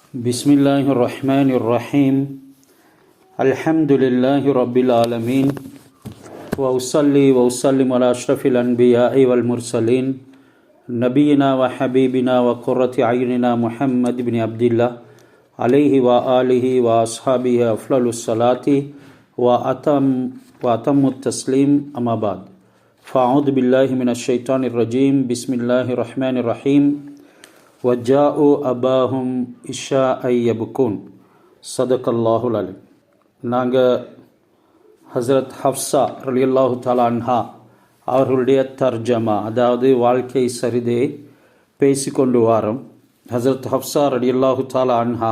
Bismillahirrahmanirrahim. Alhamdulillahi Rabbil Alameen. Wa usalli wa usallim ala ashrafil anbiya'i wal mursalin. Nabiyina wa habibina wa qurrati ayunina Muhammad ibn Abdillah. Alayhi wa alihi wa ashabihi aflalus salati wa atammu taslim amma ba'd. Fa'udhu billahi minash shaitanir rajim. Bismillahirrahmanirrahim. வஜாஉ அபாஹும் Isha ஐயபுக்கூன் சதகல்லாஹுல் அலீம். நாங்கள் ஹஸ்ரத் ஹஃப்ஸா ரலியல்லாஹு தஆலா அன்ஹா அவர்களுடைய தர்ஜமா, அதாவது வாழ்க்கை சரிதையை பேசிக்கொண்டு வாரோம். ஹஸ்ரத் ஹஃப்ஸா ரலியல்லாஹு தஆலா அன்ஹா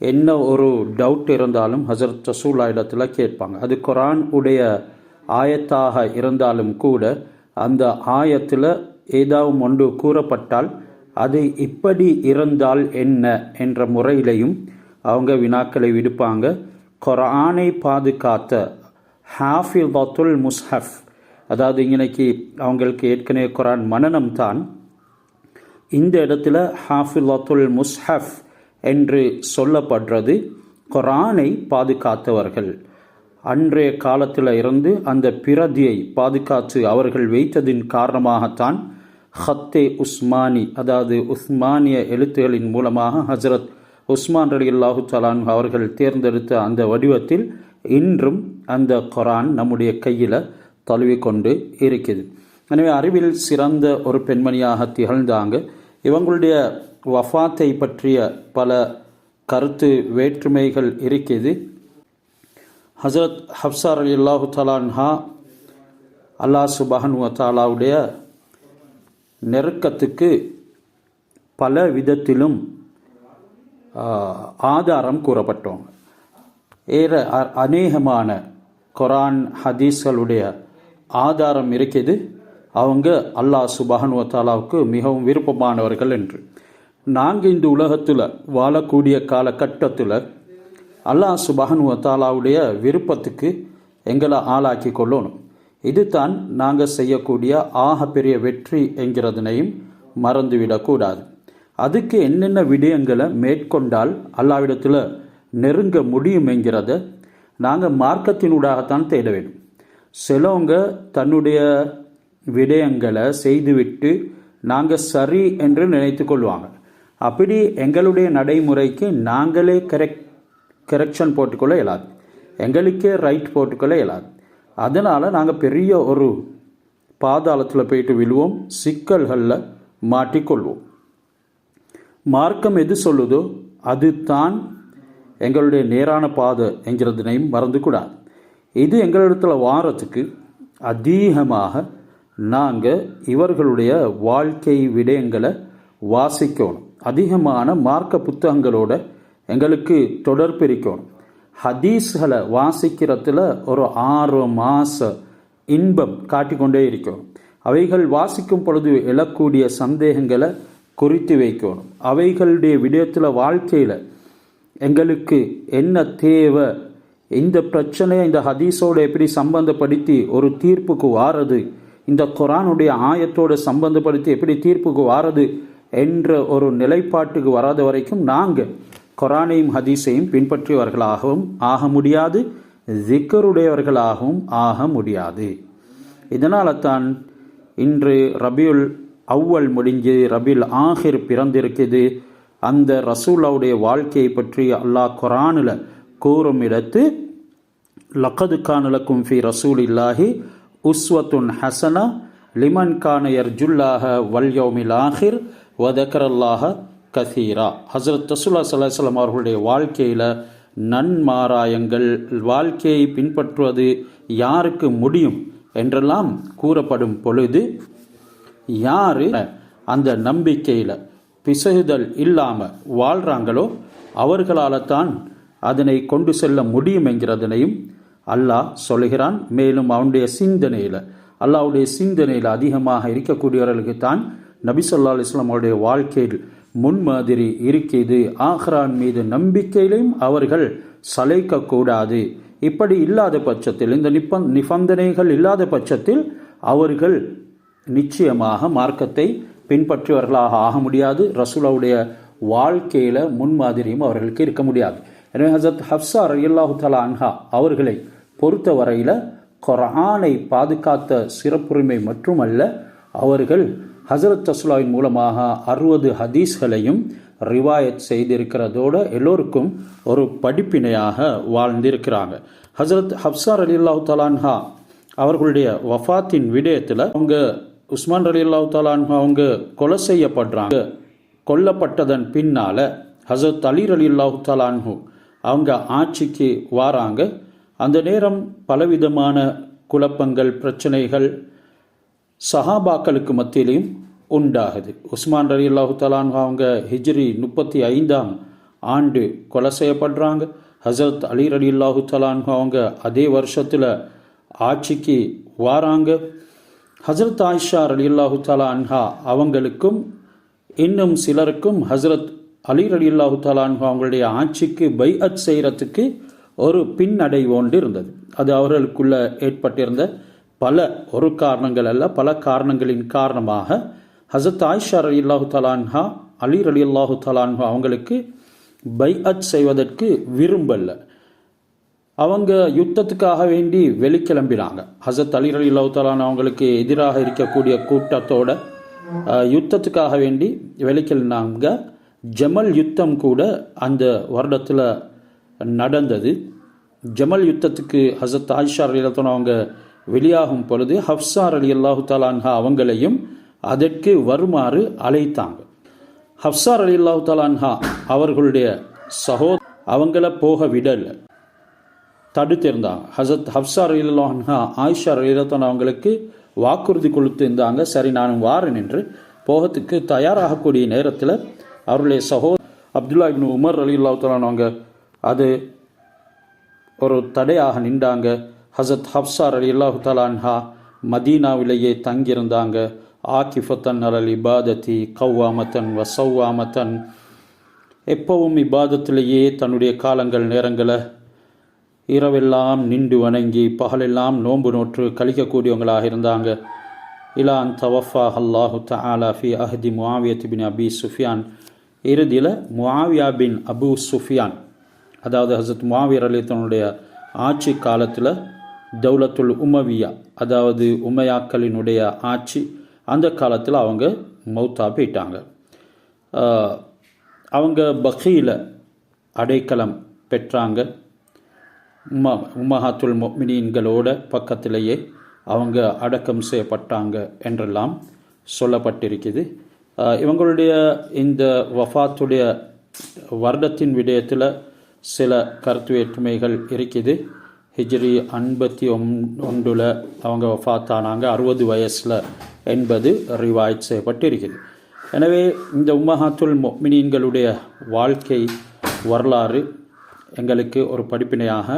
என்ன ஒரு டவுட் இருந்தாலும் ஹஸ்ரத் ரசூலுல்லாஹ் இடத்துல கேட்பாங்க. அது குர்ஆன் உடைய ஆயத்தாக இருந்தாலும் கூட அந்த ஆயத்தில் ஏதாவது ஒன்று கூறப்பட்டால் அது இப்படி இருந்தால் என்ன என்ற முறையிலையும் அவங்க வினாக்களை விடுப்பாங்க. குர்ஆனை பாதுகாத்த ஹாஃபிதத்துல் முஸ்ஹஃப், அதாவது இன்னைக்கு அவங்களுக்கு ஏற்கனவே குர்ஆன் மனனம் தான், இந்த இடத்துல ஹாஃபிதத்துல் முஸ்ஹஃப் என்று சொல்லப்படுறது குர்ஆனை பாதுகாத்தவர்கள். அன்றைய காலத்தில் இருந்து அந்த பிரதியை பாதுகாத்து அவர்கள் வைத்ததின் காரணமாகத்தான் ஹத்தே உஸ்மானி, அதாவது உஸ்மானிய எழுத்துகளின் மூலமாக ஹஜ்ரத் உஸ்மான் ரலியல்லாஹு தஆலா அன்ஹு அவர்கள் தேர்ந்தெடுத்த அந்த வடிவத்தில் இன்றும் அந்த குர்ஆன் நம்முடைய கையில் தழுவிக்கொண்டு இருக்குது. எனவே அறிவில் சிறந்த ஒரு பெண்மணியாக திகழ்ந்தாங்க. இவங்களுடைய வஃபாத்தை பற்றிய பல கருத்து வேற்றுமைகள் இருக்குது. ஹஜ்ரத் ஹஃப்ஸா ரலியல்லாஹு தஆலா அன்ஹா அல்லாஹ் சுப்ஹானஹு வ தஆலாவுடைய நெருக்கத்துக்கு பல விதத்திலும் ஆதாரம் கூறப்பட்டோம். அநேகமான குர்ஆன் ஹதீஸ்களுடைய ஆதாரம் இருக்குது. அவங்க அல்லாஹ் சுப்ஹானஹு வ தஆலாவுக்கு மிகவும் விருப்பமானவர்கள் என்று. நாங்கள் இந்த உலகத்தில் வாழக்கூடிய காலகட்டத்தில் அல்லாஹ் சுப்ஹானஹு வ தஆலாவுடைய விருப்பத்துக்கு எங்களை ஆளாக்கி கொள்ளணும். இதுதான் நாங்கள் செய்யக்கூடிய பெரிய வெற்றி என்கிறதனையும் மறந்துவிடக்கூடாது. அதுக்கு என்னென்ன விடயங்களை மேற்கொண்டால் அல்லாஹ்விடத்தில் நெருங்க முடியும் என்கிறத நாங்கள் மார்க்கத்தினூடாகத்தான் தேட வேண்டும். சிலவங்க தன்னுடைய விடயங்களை செய்துவிட்டு நாங்கள் சரி என்று நினைத்து கொள்வாங்க. அப்படி எங்களுடைய நடைமுறைக்கு நாங்களே கரெக்ஷன் போட்டுக்கொள்ள இயலாது, எங்களுக்கே ரைட் போட்டுக்கொள்ள இயலாது. அதனால் நாங்கள் பெரிய ஒரு பாதாளத்தில் போயிட்டு விழுவோம், சிக்கல்களில் மாட்டிக்கொள்வோம். மார்க்கம் எது சொல்லுதோ அது தான் எங்களுடைய நேரான பாதை என்கிறதுனையும் மறந்துக்கூடாது. இது எங்களிடத்தில் வாரத்துக்கு அதிகமாக நாங்கள் இவர்களுடைய வாழ்க்கை விடயங்களை வாசிக்கணும். அதிகமான மார்க்க புத்தகங்களோட எங்களுக்கு தொடர்பு இருக்கணும். ஹதீஸ்களை வாசிக்கிறதுல ஒரு 6 மாச இன்பம் காட்டிக்கொண்டே இருக்கணும். அவைகள் வாசிக்கும் பொழுது எழக்கூடிய சந்தேகங்களை குறித்து வைக்கணும். அவைகளுடைய விடயத்தில் வாழ்க்கையில் எங்களுக்கு என்ன தேவை, இந்த பிரச்சனையை இந்த ஹதீஸோடு எப்படி சம்பந்தப்படுத்தி ஒரு தீர்ப்புக்கு வாரது, இந்த குர்ஆனுடைய ஆயத்தோடு சம்பந்தப்படுத்தி எப்படி தீர்ப்புக்கு வாரது என்ற ஒரு நிலைப்பாட்டுக்கு வராத வரைக்கும் நாங்கள் குர்ஆனையும் ஹதீஸையும் பின்பற்றியவர்களாகவும் ஆக முடியாது, ஜிக்கருடையவர்களாகவும் ஆக முடியாது. இதனால தான் இன்று ரபியுல் அவ்வல் முடிஞ்சு ரபியுல் ஆஹிர் பிறந்திருக்குது. அந்த ரசூலுல்லாஹ்வுடைய வாழ்க்கையை பற்றி அல்லாஹ் குர்ஆனில் கூறும் இடத்து லக்கது கான லக்கும் ஃபீ ரசூலில்லாஹி உஸ்வத்துன் ஹஸனா லிமன் கான யர்ஜுல்லாஹ வல் யௌமில் ஆஹிர் வ தக்கரல்லாஹ கசீரா. ஹஸ்ரத் ரசூலுல்லாஹி ஸல்லல்லாஹு அலைஹி வஸல்லம் அவர்களுடைய வாழ்க்கையில் நன்மாராயங்கள், வாழ்க்கையை பின்பற்றுவது யாருக்கு முடியும் என்றெல்லாம் கூறப்படும் பொழுது யார் அந்த நம்பிக்கையில் பிசகுதல் இல்லாமல் வாழ்கிறாங்களோ அவர்களால் தான் அதனை கொண்டு செல்ல முடியும் என்கிறதனையும் அல்லாஹ் சொல்கிறான். மேலும் அவனுடைய சிந்தனையில், அல்லாஹ்வுடைய சிந்தனையில் அதிகமாக இருக்கக்கூடியவர்களுக்கு தான் நபி ஸல்லல்லாஹு அலைஹி வஸல்லம் அவருடைய வாழ்க்கையில் முன்மாதிரி இருக்குது. ஆஹ்ரான் மீது நம்பிக்கையிலும் அவர்கள் சளைக்கக்கூடாது. இப்படி இல்லாத பட்சத்தில், இந்த நிபந்தனைகள் இல்லாத பட்சத்தில் அவர்கள் நிச்சயமாக மார்க்கத்தை பின்பற்றியவர்களாக ஆக முடியாது. ரசூலுல்லாஹ்வுடைய வாழ்க்கையில் முன்மாதிரியும் அவர்களுக்கு இருக்க முடியாது. எனவே ஹசரத் ஹப்ஸா ரலியல்லாஹு தஆலா அன்ஹா அவர்களை பொறுத்த வரையில் குர்ஆனை பாதுகாத்த சிறப்புரிமை மட்டுமல்ல, அவர்கள் ஹசரத் ரசூலுல்லாஹின் மூலமாக 60 ஹதீஸ்களையும் ரிவாயத் செய்திருக்கிறதோடு எல்லோருக்கும் ஒரு படிப்பினையாக வாழ்ந்திருக்கிறாங்க. ஹசரத் ஹப்ஸா ரலியல்லாஹு தஆலா அன்ஹா அவர்களுடைய வஃபாத்தின் விடயத்தில் அவங்க உஸ்மான் ரலியல்லாஹு தஆலா அன்ஹு அவங்க கொலை செய்யப்படுறாங்க. கொல்லப்பட்டதன் பின்னால் ஹசரத் அலி ரலியல்லாஹு தஆலா அன்ஹு அவங்க ஆட்சிக்கு வாராங்க. அந்த நேரம் பலவிதமான குழப்பங்கள், பிரச்சனைகள் சஹாபாக்களுக்கு மத்தியிலையும் உண்டாகுது. உஸ்மான் ரலியல்லாஹு தஆலா அன்ஹு அவங்க ஹிஜ்ரி 35ஆம் ஆண்டு கொலை செய்யப்படுறாங்க. ஹசரத் அலி ரலியல்லாஹு தஆலா அன்ஹு அவங்க அதே வருஷத்தில் ஆட்சிக்கு வாராங்க. ஹசரத் ஆயிஷா ரலியல்லாஹு தஆலா அன்ஹா அவங்களுக்கும் இன்னும் சிலருக்கும் ஹசரத் அலி ரலியல்லாஹு தஆலா அன்ஹு அவங்களுடைய ஆட்சிக்கு பைஅத் செய்கிறதுக்கு ஒரு பின்னடைவு ஒன்று இருந்தது. அது அவர்களுக்குள்ள ஏற்பட்டிருந்த ஒரு காரணங்கள் அல்ல, பல காரணங்களின் காரணமாக ஹசரத் ஆயிஷா ரலியல்லாஹு தஆலா அன்ஹா அலி ரலியல்லாஹு தஆலா அன்ஹு அவங்களுக்கு பைஅத் செய்வதற்கு விரும்பல. அவங்க யுத்தத்துக்காக வேண்டி வெளிக்கிளம்பினாங்க. ஹசரத் அலி ரலியல்லாஹு தஆலா அன்ஹு அவங்களுக்கு எதிராக இருக்கக்கூடிய கூட்டத்தோட யுத்தத்துக்காக வேண்டி வெளிக்கிளம்பினாங்க. ஜமல் யுத்தம் கூட அந்த வருடத்தில் நடந்தது. ஜமல் யுத்தத்துக்கு ஹசரத் ஆயிஷா ரலியல்லாஹு அன்ஹா அவங்க வெளியாகும் பொழுது ஹப்ஸா ரலியல்லாஹு தஆலா அன்ஹா அவங்களையும் அதற்கு வருமாறு அழைத்தாங்க. ஹப்ஸா ரலியல்லாஹு தஆலா அன்ஹா அவர்களுடைய அவங்கள போக விடல, தடுத்திருந்தாங்க. ஹசரத் ஹப்ஸா ரலியல்லாஹு அன்ஹா ஆயிஷா ரலியல்லாஹு அன்ஹா அவங்களுக்கு வாக்குறுதி கொடுத்து இருந்தாங்க, சரி நானும் வாரேன் என்று. போகத்துக்கு தயாராகக்கூடிய நேரத்தில் அவருடைய அப்துல்லா இப்னு உமர் ரலியல்லாஹு தஆலா அவங்க அது ஒரு தடையாக நின்றாங்க. ஹசரத் ஹப்ஸா ரலியல்லாஹு தஆலா அன்ஹா மதீனாவிலேயே தங்கியிருந்தாங்க. ஆகிஃபத்தன் அலல் இபாதத்தி கவ்வாமத்தன் வசவ்வாமத்தன், எப்பவும் இபாதத்திலேயே தன்னுடைய காலங்கள் நேரங்களை இரவெல்லாம் நின்று வணங்கி பகலெல்லாம் நோன்பு நோற்று கழிக்கக்கூடியவங்களாக இருந்தாங்க. இலான் தவஃபா அல்லாஹு தஆலா ஃபி அஹ்தி முஆவியத் பின் அபி சுஃபியான், இறுதியில் முஆவியா பின் அபு சுஃபியான், அதாவது ஹசரத் முஆவியா ரலியல்லாஹு ஆட்சி காலத்தில் தௌலத்துல் உமவியா, அதாவது உமையாக்களினுடைய ஆட்சி, அந்த காலத்தில் அவங்க மௌத்தா போயிட்டாங்க. அவங்க பகீல அடைக்கலம் பெற்றாங்க. உம்மஹாத்துல் முஃமினீன்களோட பக்கத்திலேயே அவங்க அடக்கம் செய்யப்பட்டாங்க என்றெல்லாம் சொல்லப்பட்டிருக்குது. இவங்களுடைய இந்த வஃபாத்துடைய வருடத்தின் விடயத்தில் சில கருத்து வேற்றுமைகள் இருக்குது. ஹிஜ்ரி 51 அவங்க வஃபாத்தானாங்க, 60 வயசில் என்பது ரிவாயத் செய்யப்பட்டிருக்குது. எனவே இந்த உம்மஹாத்துல் முஃமினீன்களுடைய வாழ்க்கை வரலாறு எங்களுக்கு ஒரு படிப்பினையாக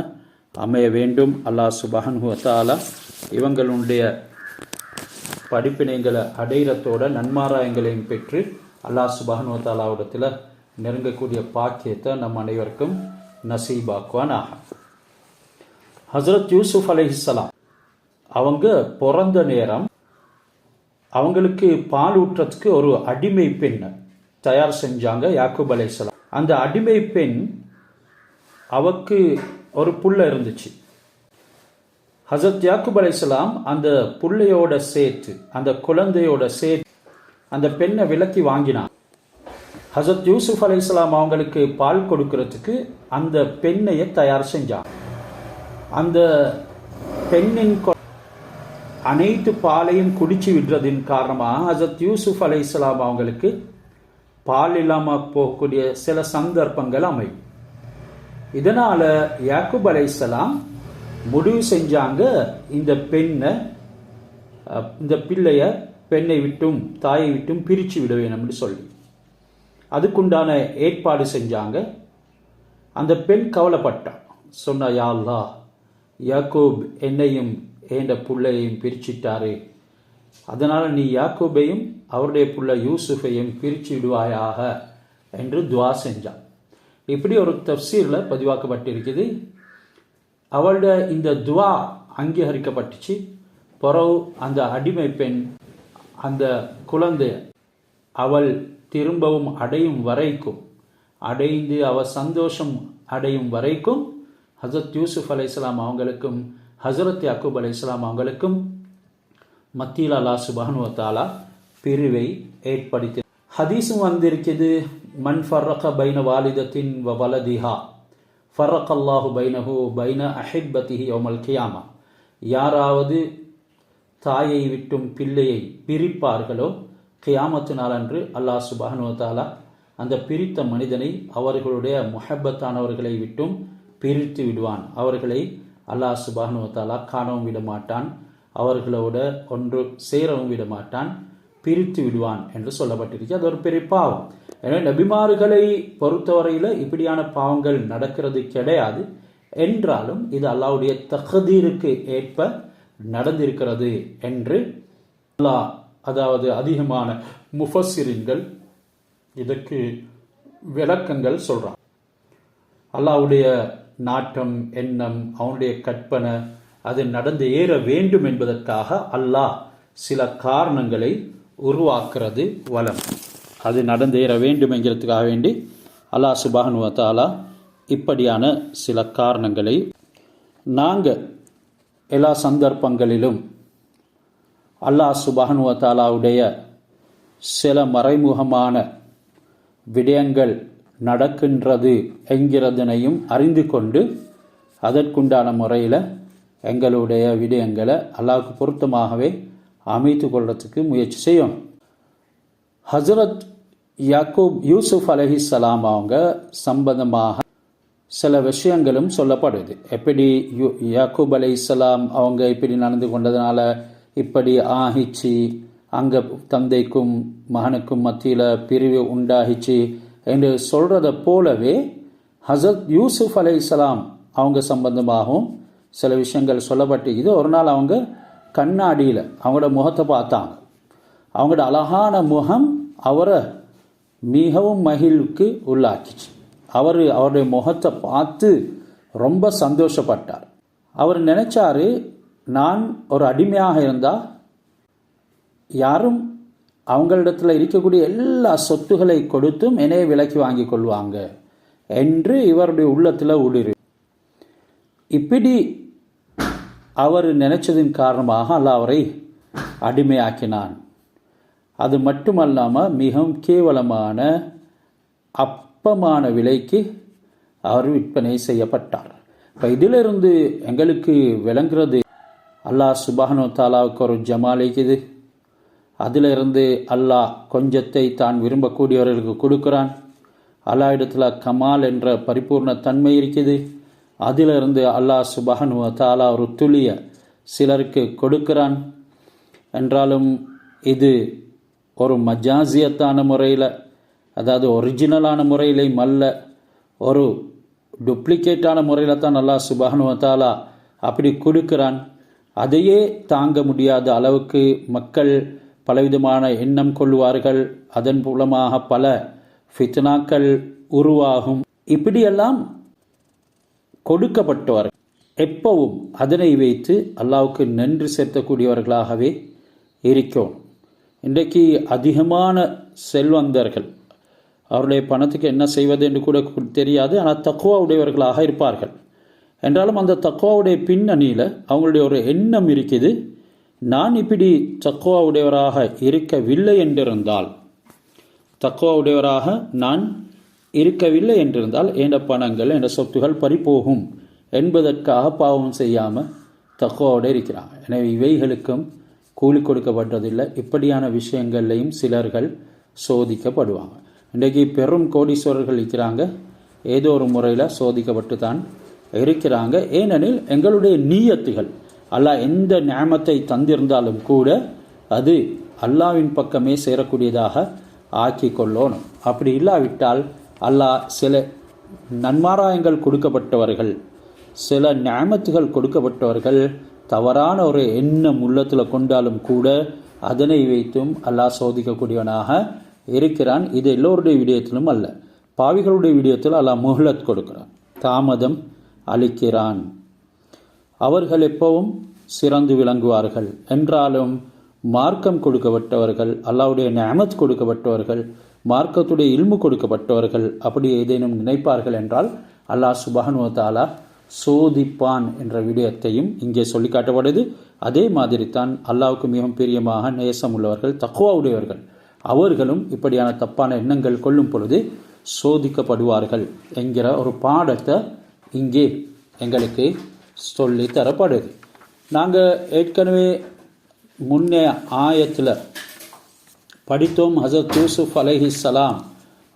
அமைய வேண்டும். அல்லாஹ் சுப்ஹானஹு வ தஆலா இவங்களுடைய படிப்பினைகளை அடையிறத்தோட நன்மாராயங்களையும் பெற்று அல்லாஹ் சுப்ஹானஹு வ தஆலாவிடத்தில் நெருங்கக்கூடிய பாக்கியத்தை நம் அனைவருக்கும் நசீபாக்குவானாக. ஹசரத் யூசுப் அலைஹிஸ்ஸலாம் அவங்க பிறந்த நேரம் அவங்களுக்கு பால் ஊற்றத்துக்கு ஒரு அடிமை பெண் தயார் செஞ்சாங்க யாக்கூப் அலைஹிஸ்ஸலாம். அந்த அடிமை பெண் அவருக்கு ஒரு புள்ள இருந்துச்சு. ஹசரத் யாக்கூப் அலைஹிஸ்ஸலாம் அந்த புள்ளையோட சேர்த்து, அந்த குழந்தையோட சேர்த்து அந்த பெண்ணை விலக்கி வாங்கினான். ஹசரத் யூசுப் அலைஹிஸ்ஸலாம் அவங்களுக்கு பால் கொடுக்கறதுக்கு அந்த பெண்ணையை தயார் செஞ்சாங்க. அந்த பெண்ணின் அனைத்து பாலையும் குடிச்சு விடுறதின் காரணமாக ஹசரத் யூசுப் அலைஹிஸ்ஸலாம் அவங்களுக்கு பால் இல்லாமல் போகக்கூடிய சில சந்தர்ப்பங்கள் அமையும். இதனால் யாக்கூப் அலைஹிஸ்ஸலாம் முடிவு செஞ்சாங்க, இந்த பிள்ளைய பெண்ணை விட்டும் தாயை விட்டும் பிரித்து விட வேணும்னு சொல்லி அதுக்குண்டான ஏற்பாடு செஞ்சாங்க. அந்த பெண் கவலைப்பட்டான், சொன்னா, யா அல்லாஹ், யாக்கூப் என்னையும் ஏண்ட புள்ளையையும் பிரிச்சிட்டாரு, அதனால் நீ யாக்கூபையும் அவருடைய புள்ள யூசுஃபையும் பிரித்து விடுவாயாக என்று துவா செஞ்சான். இப்படி ஒரு தஃப்சீரில் பதிவாக்கப்பட்டிருக்குது. அவளோட இந்த துவா அங்கீகரிக்கப்பட்டுச்சு. பிறகு அந்த அடிமை பெண் அந்த குழந்தை அவள் திரும்பவும் அடையும் வரைக்கும், அடைந்து அவர் சந்தோஷம் அடையும் வரைக்கும் ஹசரத் யூசுப் அலைஹிஸ்ஸலாம் அவங்களுக்கும் ஹசரத் யாக்கூப் அலைஹிஸ்ஸலாம் அவங்களுக்கும் மத்தியில் அல்லாஹ் சுப்ஹானஹு வ தஆலா பிரிவை ஏற்படுத்தி. ஹதீஸும் வந்திருக்குது, மன் ஃபர்ரக பைன வாலிதத்தின் வ வலதிஹா ஃபர்ரகல்லாஹு பைனஹு பைன அஹிப்பதிஹி யௌமல் கியாமா. யாராவது தாயை விட்டும் பிள்ளையை பிரிப்பார்களோ கியாமத்து நாளன்று அல்லாஹ் சுப்ஹானஹு வ தஆலா அந்த பிரித்த மனிதனை அவர்களுடைய முஹப்பத்தானவர்களை விட்டும் பிரித்து விடுவான். அவர்களை அல்லாஹ் சுப்ஹானஹு வ தஆலா காணவும் விட மாட்டான், அவர்களோட ஒன்று சேரவும் விட மாட்டான், பிரித்து விடுவான் என்று சொல்லப்பட்டிருக்கு. அது ஒரு பெரிய பாவம். எனவே நபிமார்களை பொறுத்தவரையில் இப்படியான பாவங்கள் நடக்கிறது கிடையாது. என்றாலும் இது அல்லாஹ்வுடைய தக்தீருக்கு ஏற்ப நடந்திருக்கிறது என்று அல்லாஹ், அதாவது அதிகமான முஃபஸ்ஸிரீன்கள் இதற்கு விளக்கங்கள் சொல்றான். அல்லாஹ்வுடைய நாட்டம், எண்ணம், அவனுடைய கற்பனை அது நடந்து ஏற வேண்டும் என்பதற்காக அல்லாஹ் சில காரணங்களை உருவாக்குறது வலம். அது நடந்தேற வேண்டும் என்கிறதுக்காக வேண்டி அல்லாஹ் சுப்ஹானஹு வ தஆலா இப்படியான சில காரணங்களை நாங்கள் எல்லா சந்தர்ப்பங்களிலும் அல்லாஹ் சுப்ஹானஹு வ தஆலாவுடைய சில மறைமுகமான விடயங்கள் நடக்கின்றது என்கிறதனையும் அறிந்து கொண்டு அதற்குண்டான முறையில் எங்களுடைய விடயங்களை அல்லாஹ்வுக்கு பொருத்தமாகவே அமைத்து கொள்றதுக்கு முயற்சி செய்யும். ஹசரத் யாக்கூப் யூசுப் அலைஹிஸ்ஸலாம் அவங்க சம்பந்தமாக சில விஷயங்களும் சொல்லப்படுது. எப்படி யாக்கூப் அலைஹிஸ்ஸலாம் அவங்க இப்படி நடந்து கொண்டதுனால இப்படி ஆகிச்சு, அங்கே தந்தைக்கும் மகனுக்கும் மத்தியில் பிரிவு உண்டாகிச்சு என்று சொல்கிறத போலவே ஹசரத் யூசுப் அலைஹிஸ்ஸலாம் அவங்க சம்பந்தமாகவும் சில விஷயங்கள் சொல்லப்பட்டிருக்குது. ஒரு நாள் அவங்க கண்ணாடியில் அவங்களோட முகத்தை பார்த்தாங்க. அவங்களோட அழகான முகம் அவரை மிகவும் மகிழ்வுக்கு உள்ளாக்கிச்சு. அவருடைய முகத்தை பார்த்து ரொம்ப சந்தோஷப்பட்டார். அவர் நினைச்சாரு, நான் ஒரு அடிமையாக இருந்தால் யாரும் அவங்களிடத்தில் இருக்கக்கூடிய எல்லா சொத்துக்களை கொடுத்தும் என்னைய விலைக்கு வாங்கி கொள்வாங்க என்று இவருடைய உள்ளத்தில் ஊடுரு. இப்படி அவர் நினைச்சதின் காரணமாக அல்லாஹ் அவரை அடிமையாக்கினான். அது மட்டுமல்லாமல் மிகவும் கேவலமான அற்பமான விலைக்கு அவர் விற்பனை செய்யப்பட்டார். இப்போ இதிலிருந்து எங்களுக்கு விளங்குறது, அல்லாஹ் சுப்ஹானஹு வ தஆலாவுக்கு ஒரு ஜமால் இருக்குது. அதிலிருந்து அல்லாஹ் கொஞ்சத்தை தான் விரும்பக்கூடியவர்களுக்கு கொடுக்குறான். அல்லாஹ் இடத்துல கமால் என்ற பரிபூர்ண தன்மை இருக்குது. அதிலிருந்து அல்லாஹ் சுப்ஹானஹு வ தஆலா ஒரு துளிய சிலருக்கு கொடுக்கிறான். என்றாலும் இது ஒரு மஜாசியத்தான முறையில், அதாவது ஒரிஜினலான முறையிலையும் அல்ல, ஒரு டூப்ளிகேட்டான முறையில் தான் அல்லாஹ் சுப்ஹானஹு வ தஆலா அப்படி கொடுக்கிறான். அதையே தாங்க முடியாத அளவுக்கு மக்கள் பலவிதமான எண்ணம் கொள்வார்கள். அதன் மூலமாக பல ஃபித்னாக்கள் உருவாகும். இப்படியெல்லாம் கொடுக்கப்பட்டவர்கள் எப்பவும் அதனை வைத்து அல்லாஹ்வுக்கு நன்றி செலுத்தக்கூடியவர்களாகவே இருக்கோம். இன்றைக்கு அதிகமான செல்வந்தர்கள் அவருடைய பணத்துக்கு என்ன செய்வது என்று கூட தெரியாது, ஆனால் தக்வா உடையவர்களாக இருப்பார்கள். என்றாலும் அந்த தக்வாவுடைய பின்னணியில் அவங்களுடைய ஒரு எண்ணம் இருக்குது, நான் இப்படி தக்வா உடையவராக இருக்கவில்லை என்றிருந்தால், தக்வா உடையவராக நான் இருக்கவில்லை என்றிருந்தால் என்ற பணங்கள் என்ற சொத்துகள் பறிபோகும் என்பதற்காக பாவம் செய்யாமல் தக்வாவோடு இருக்கிறாங்க. எனவே இவைகளுக்கும் கூலி கொடுக்கப்பட்டதில்லை. இப்படியான விஷயங்கள்லையும் சிலர்கள் சோதிக்கப்படுவாங்க. இன்றைக்கு பெரும் கோடீஸ்வரர்கள் இருக்கிறாங்க, ஏதோ ஒரு முறையில் சோதிக்கப்பட்டு தான் இருக்கிறாங்க. ஏனெனில் எங்களுடைய நீயத்துகள், அல்லாஹ் எந்த நியமத்தை தந்திருந்தாலும் கூட அது அல்லாஹ்வின் பக்கமே சேரக்கூடியதாக ஆக்கி கொள்ளணும். அப்படி இல்லாவிட்டால் அல்லாஹ் சில நன்மாராயங்கள் கொடுக்கப்பட்டவர்கள், சில நியமத்துகள் கொடுக்கப்பட்டவர்கள் தவறான ஒரு எண்ணம் உள்ளத்தில் கொண்டாலும் கூட அதனை வைத்தும் அல்லாஹ் சோதிக்கக்கூடியவனாக இருக்கிறான். இது எல்லோருடைய விடயத்திலும் அல்ல, பாவிகளுடைய விடயத்தில் அல்லாஹ் முஹ்லத் கொடுக்கிறான், தாமதம் அளிக்கிறான். அவர்கள் எப்பவும் சிறந்து விளங்குவார்கள். என்றாலும் மார்க்கம் கொடுக்கப்பட்டவர்கள், அல்லாஹ்வுடைய நிஅமத் கொடுக்கப்பட்டவர்கள், மார்க்கத்துடைய இல்மு கொடுக்கப்பட்டவர்கள் அப்படி ஏதேனும் நினைப்பார்கள் என்றால் அல்லாஹ் சுப்ஹானஹு வ தஆலா சோதிப்பான் என்ற விடயத்தையும் இங்கே சொல்லி காட்டப்படுது. அதே மாதிரி தான் அல்லாஹ்வுக்கு மிகவும் பிரியமாக நேசம் உள்ளவர்கள், தக்வா உடையவர்கள், அவர்களும் இப்படியான தப்பான எண்ணங்கள் கொள்ளும் பொழுது சோதிக்கப்படுவார்கள் என்கிற ஒரு பாடத்தை இங்கே எங்களுக்கு சொல்லி தரப்படுது. நாங்கள் ஏற்கனவே முன்னே ஆயத்தில் படித்தோம். ஹஸரத் யூசுப் அலைஹிஸ்ஸலாம்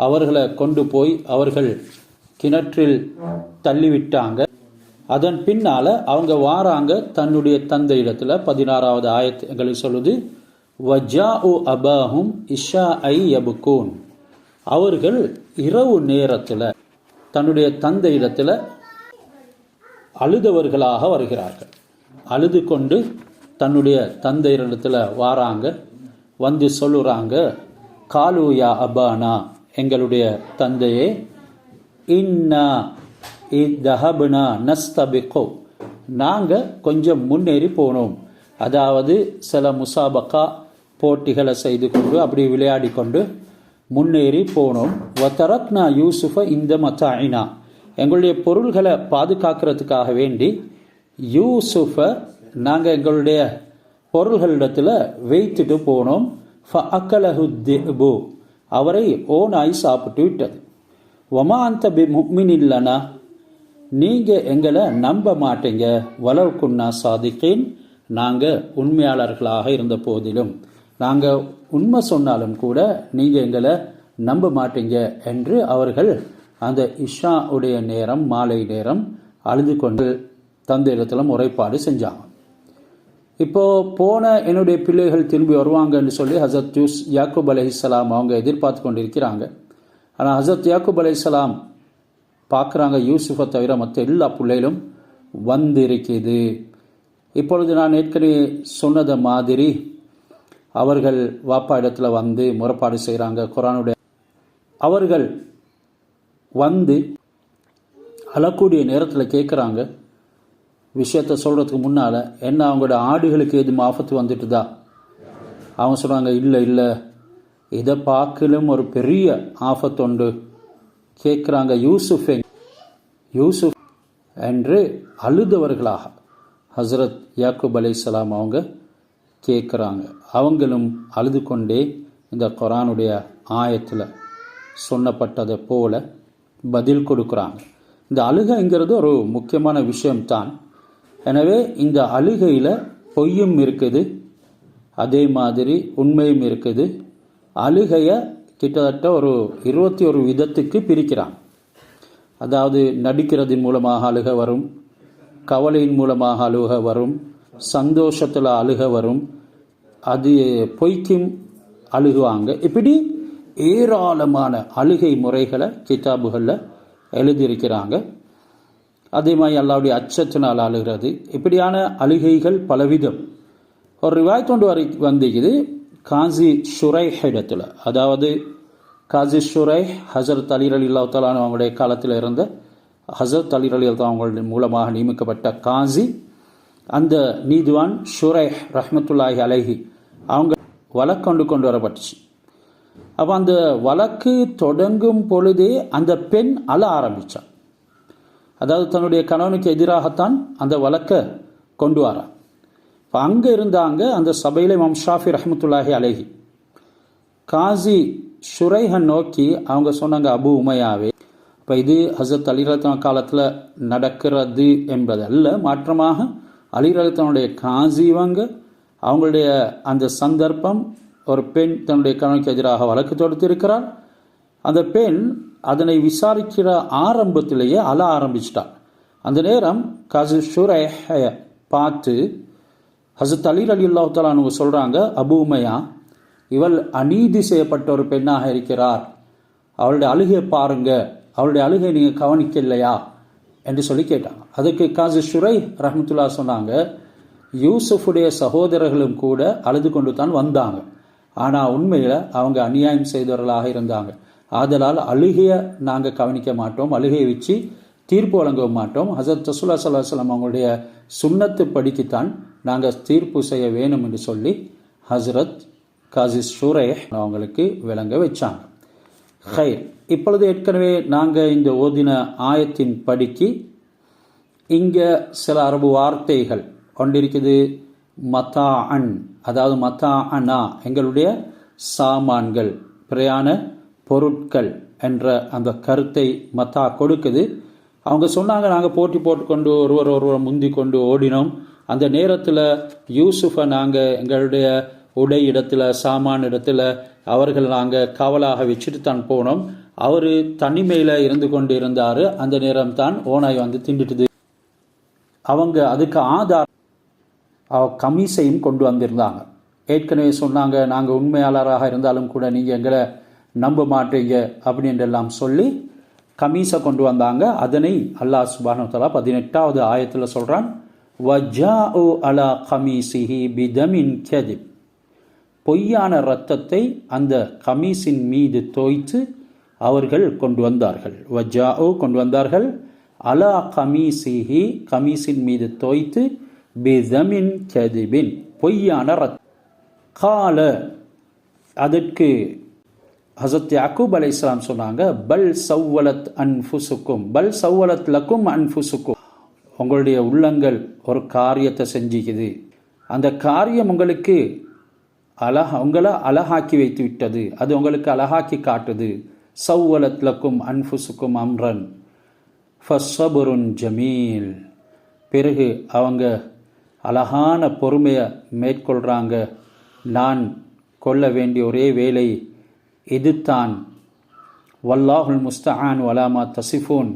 அவர்களை கொண்டு போய் அவர்கள் கிணற்றில் தள்ளிவிட்டாங்க. அதன் பின்னால் அவங்க வாராங்க தன்னுடைய தந்தை இடத்துல. 16வது ஆயத் எங்களுக்கு சொல்லுது, வஜாஉ அபாஹும் இஷாஐ யபுகூன். அவர்கள் இரவு நேரத்தில் தன்னுடைய தந்தை இடத்துல அழுதவர்களாக வருகிறார்கள். அழுது கொண்டு தன்னுடைய தந்தையிடத்தில் வாராங்க. வந்து சொல்லுறாங்க, காலூயா அபானா, எங்களுடைய தந்தையே, இன்னா இதஹப்னா நஸ்தபிகோ, நாங்கள் கொஞ்சம் முன்னேறி போனோம். அதாவது சில முசாபக்கா போட்டிகளை செய்து கொண்டு அப்படி விளையாடி கொண்டு முன்னேறி போனோம். வதரக்னா யூசுஃப இந்த மத்தாயினா, எங்களுடைய பொருள்களை பாதுகாக்கிறதுக்காக வேண்டி யூசுஃபை நாங்கள் எங்களுடைய பொருள்களிடத்தில் வைத்துட்டு போனோம். ஃபஅக்கலஹு திபு, அவரை ஓநாய் சாப்பிட்டு விட்டது. வமா அந்த பி முஃமினில்லனா, நீங்கள் எங்களை நம்ப மாட்டீங்க. வலவ் குன்னா சாதிக்கின், நாங்கள் உண்மையாளர்களாக இருந்த போதிலும், நாங்கள் உண்மை சொன்னாலும் கூட நீங்கள் எங்களை நம்ப மாட்டீங்க என்று அவர்கள் அந்த இஷா உடைய நேரம், மாலை நேரம் அழுது கொண்டு தந்தை இடத்துல முறைப்பாடு செஞ்சாங்க. இப்போது போன என்னுடைய பிள்ளைகள் திரும்பி வருவாங்கன்னு சொல்லி ஹஸரத் யாக்கூப் அலைஹிஸ்ஸலாம் அவங்க எதிர்பார்த்து கொண்டு இருக்கிறாங்க. ஆனால் ஹஸரத் யாக்கூப் அலைஹிஸ்ஸலாம் பார்க்குறாங்க, யூசுஃபை தவிர மற்ற எல்லா பிள்ளைகளும் வந்து இருக்குது. இப்பொழுது நான் ஏற்கனவே சொன்னதை மாதிரி அவர்கள் வாப்பா இடத்துல வந்து முறைப்பாடு செய்கிறாங்க. குர்ஆனுடைய அவர்கள் வந்து அழக்கூடிய நேரத்தில் கேட்குறாங்க. விஷயத்தை சொல்கிறதுக்கு முன்னால், என்ன அவங்களோட ஆடுகளுக்கு எதுவும் ஆபத்து வந்துட்டுதா? அவங்க சொல்கிறாங்க, இல்லை, இதை பார்க்கலும் ஒரு பெரிய ஆபத்து உண்டு. கேட்குறாங்க, யூசுப் என்று அழுதவர்களாக ஹஸரத் யாக்கூப் அலைஹிஸ்ஸலாம் அவங்க கேட்குறாங்க. அவங்களும் அழுது கொண்டே இந்த குர்ஆனுடைய ஆயத்தில் சொன்னப்பட்டதை போல பதில் கொடுக்குறாங்க. இந்த அழுகைங்கிறது ஒரு முக்கியமான விஷயம்தான். எனவே இந்த அழுகையில் பொய்யும் இருக்குது, அதே மாதிரி உண்மையும் இருக்குது. அழுகையை கிட்டத்தட்ட ஒரு 21 விதத்துக்கு பிரிக்கிறாங்க. அதாவது நடிக்கிறதின் மூலமாக அழுக வரும், கவலையின் மூலமாக அழுக வரும், சந்தோஷத்தில் அழுக வரும், அது பொய்க்கும் அழுகுவாங்க. இப்படி ஏராளமான அழுகை முறைகளை கிதாபுகளில் எழுதியிருக்கிறாங்க. அதே மாதிரி அல்லாஹ்வுடைய அச்சத்தினால் அழுகிறது. இப்படியான அழுகைகள் பலவிதம். ஒரு ரிவாயத் கொண்டு வந்திருக்குது காசி ஷுரைஹ் இடத்துல. அதாவது காசி ஷுரைஹ் ஹஸரத் அலி ரலியல்லாஹு தஆலா அவங்களுடைய காலத்தில் இருந்த ஹஸரத் அலி ரலியல்லாஹு தஆலா அவங்கள் மூலமாக நியமிக்கப்பட்ட காசி. அந்த நீதிவான் ஷுரைஹ் ரஹ்மத்துல்லாஹி அலைஹி அவங்க வழக்கு கொண்டு வரப்பட்டுச்சு. அப்போ அந்த வழக்கு தொடங்கும் பொழுதே அந்த பெண் அழ ஆரம்பித்தாள். அதாவது தன்னுடைய கணவனுக்கு எதிராகத்தான் அந்த வழக்கை கொண்டு வரான். இப்போ அங்கே இருந்தாங்க அந்த சபையில் இமாம் ஷாஃபி ரஹ்மத்துல்லாஹி அலைஹி காசி ஷுரைஹன் நோக்கி அவங்க சொன்னாங்க, அபு உமையாவே, இப்போ இது ஹஸரத் அலி ரலியல்லாஹு காலத்தில் நடக்கிறது என்பதல்ல, மாற்றமாக அலி ரலியல்லாஹுடைய காசிவங்க அவங்களுடைய அந்த சந்தர்ப்பம், ஒரு பெண் தன்னுடைய கணவனுக்கு எதிராக வழக்கு தொடுத்திருக்கிறார். அந்த பெண் அதனை விசாரிக்கிற ஆரம்பத்திலேயே அழ ஆரம்பிச்சிட்டாள். அந்த நேரம் காசி ஷுரைஹை பார்த்து ஹஸரத் அலி ரலியல்லாஹு தஆலா அன்ஹு சொல்கிறாங்க, அபு உமையா, இவள் அநீதி செய்யப்பட்ட ஒரு பெண்ணாக இருக்கிறார், அவளுடைய அழுகையை பாருங்க, அவளுடைய அழுகை நீங்கள் கவனிக்கலையா என்று சொல்லி கேட்டாங்க. அதுக்கு காசி ஷுரைஹ் ரஹ்மத்துல்லாஹி சொன்னாங்க, யூசுஃபுடைய சகோதரர்களும் கூட அழுது கொண்டு தான் வந்தாங்க, ஆனால் உண்மையில் அவங்க அநியாயம் செய்தவர்களாக இருந்தாங்க. ஆதலால் அழுகையை நாங்கள் கவனிக்க மாட்டோம், அழுகையை வச்சு தீர்ப்பு வழங்க மாட்டோம். ஹஸரத் ரசூலுல்லாஹி ஸல்லல்லாஹு அலைஹி வஸல்லம் அவங்களுடைய சுன்னத்து படிக்குத்தான் நாங்கள் தீர்ப்பு செய்ய வேணும் என்று சொல்லி ஹஸரத் காசி ஷுரைஹ் அவங்களுக்கு விளங்க வச்சாங்க. ஹைர். இப்பொழுது ஏற்கனவே நாங்கள் இந்த ஓதின ஆயத்தின் படிக்கு இங்கே சில அரபு வார்த்தைகள் கொண்டிருக்குது. மத்தா அன், அதாவது மத்தா அனா எங்களுடைய சாமான்கள், பிரயாண பொருட்கள் என்ற அந்த கருத்தை மத்தா கொடுக்குது. அவங்க சொன்னாங்க, நாங்கள் போட்டி போட்டுக்கொண்டு ஒருவர் முந்தி கொண்டு ஓடினோம். அந்த நேரத்தில் யூசுஃபை நாங்கள் எங்களுடைய உடை இடத்துல, சாமான் இடத்துல அவர்கள் நாங்கள் காவலாக வச்சுட்டு தான் போனோம். அவர் தனிமையில் இருந்து கொண்டு இருந்தார். அந்த நேரம் தான் ஓனாய் வந்து திண்டுட்டுது. அவங்க அதுக்கு ஆதாரம் கமீஸையும் கொண்டு வந்திருந்தாங்க. ஏற்கனவே சொன்னாங்க, நாங்கள் உண்மையாளராக இருந்தாலும் கூட நீங்கள் எங்களை நம்ப மாட்டீங்க அப்படின்றெல்லாம் சொல்லி கமீஸை கொண்டு வந்தாங்க. அதனை அல்லாஹ் சுப்ஹானஹு வ தஆலா 18வது ஆயத்தில் சொல்கிறான், வஜாஉ அலா கமீஸிஹி பிதமின் கதிப். பொய்யான இரத்தத்தை அந்த கமீஸின் மீது தோய்த்து அவர்கள் கொண்டு வந்தார்கள். வஜாஉ கொண்டு வந்தார்கள், அலா கமீஸிஹி கமீஸின் மீது தோய்த்து, பிதமின் கதிபின் பொய்யான ரத்தம். கால அதற்கு ஹஸரத் யாக்கூப் அலைஹிஸ்ஸலாம் சொன்னாங்க, பல் சவ்வலத் அன்ஃபுசுக்கும், பல் சவ்வலத் லக்கும் அன்ஃபுசுக்கும். உங்களுடைய உள்ளங்கள் ஒரு காரியத்தை செஞ்சுக்குது, அந்த காரியம் உங்களுக்கு உங்களை அழகாக்கி வைத்து விட்டது, அது உங்களுக்கு அழகாக்கி காட்டுது. சவ்வலத் லக்கும் அன்ஃபுசுக்கும் அம்ரன் ஃபஸ்ஸபுருன் ஜமீல். பிறகு அவங்க அழகான பொறுமையை மேற்கொள்கிறாங்க. நான் கொள்ள வேண்டிய ஒரே வேலை இதுதான். வல்லாஹுல் முஸ்தஆன் வலாமா தசிஃபூன்.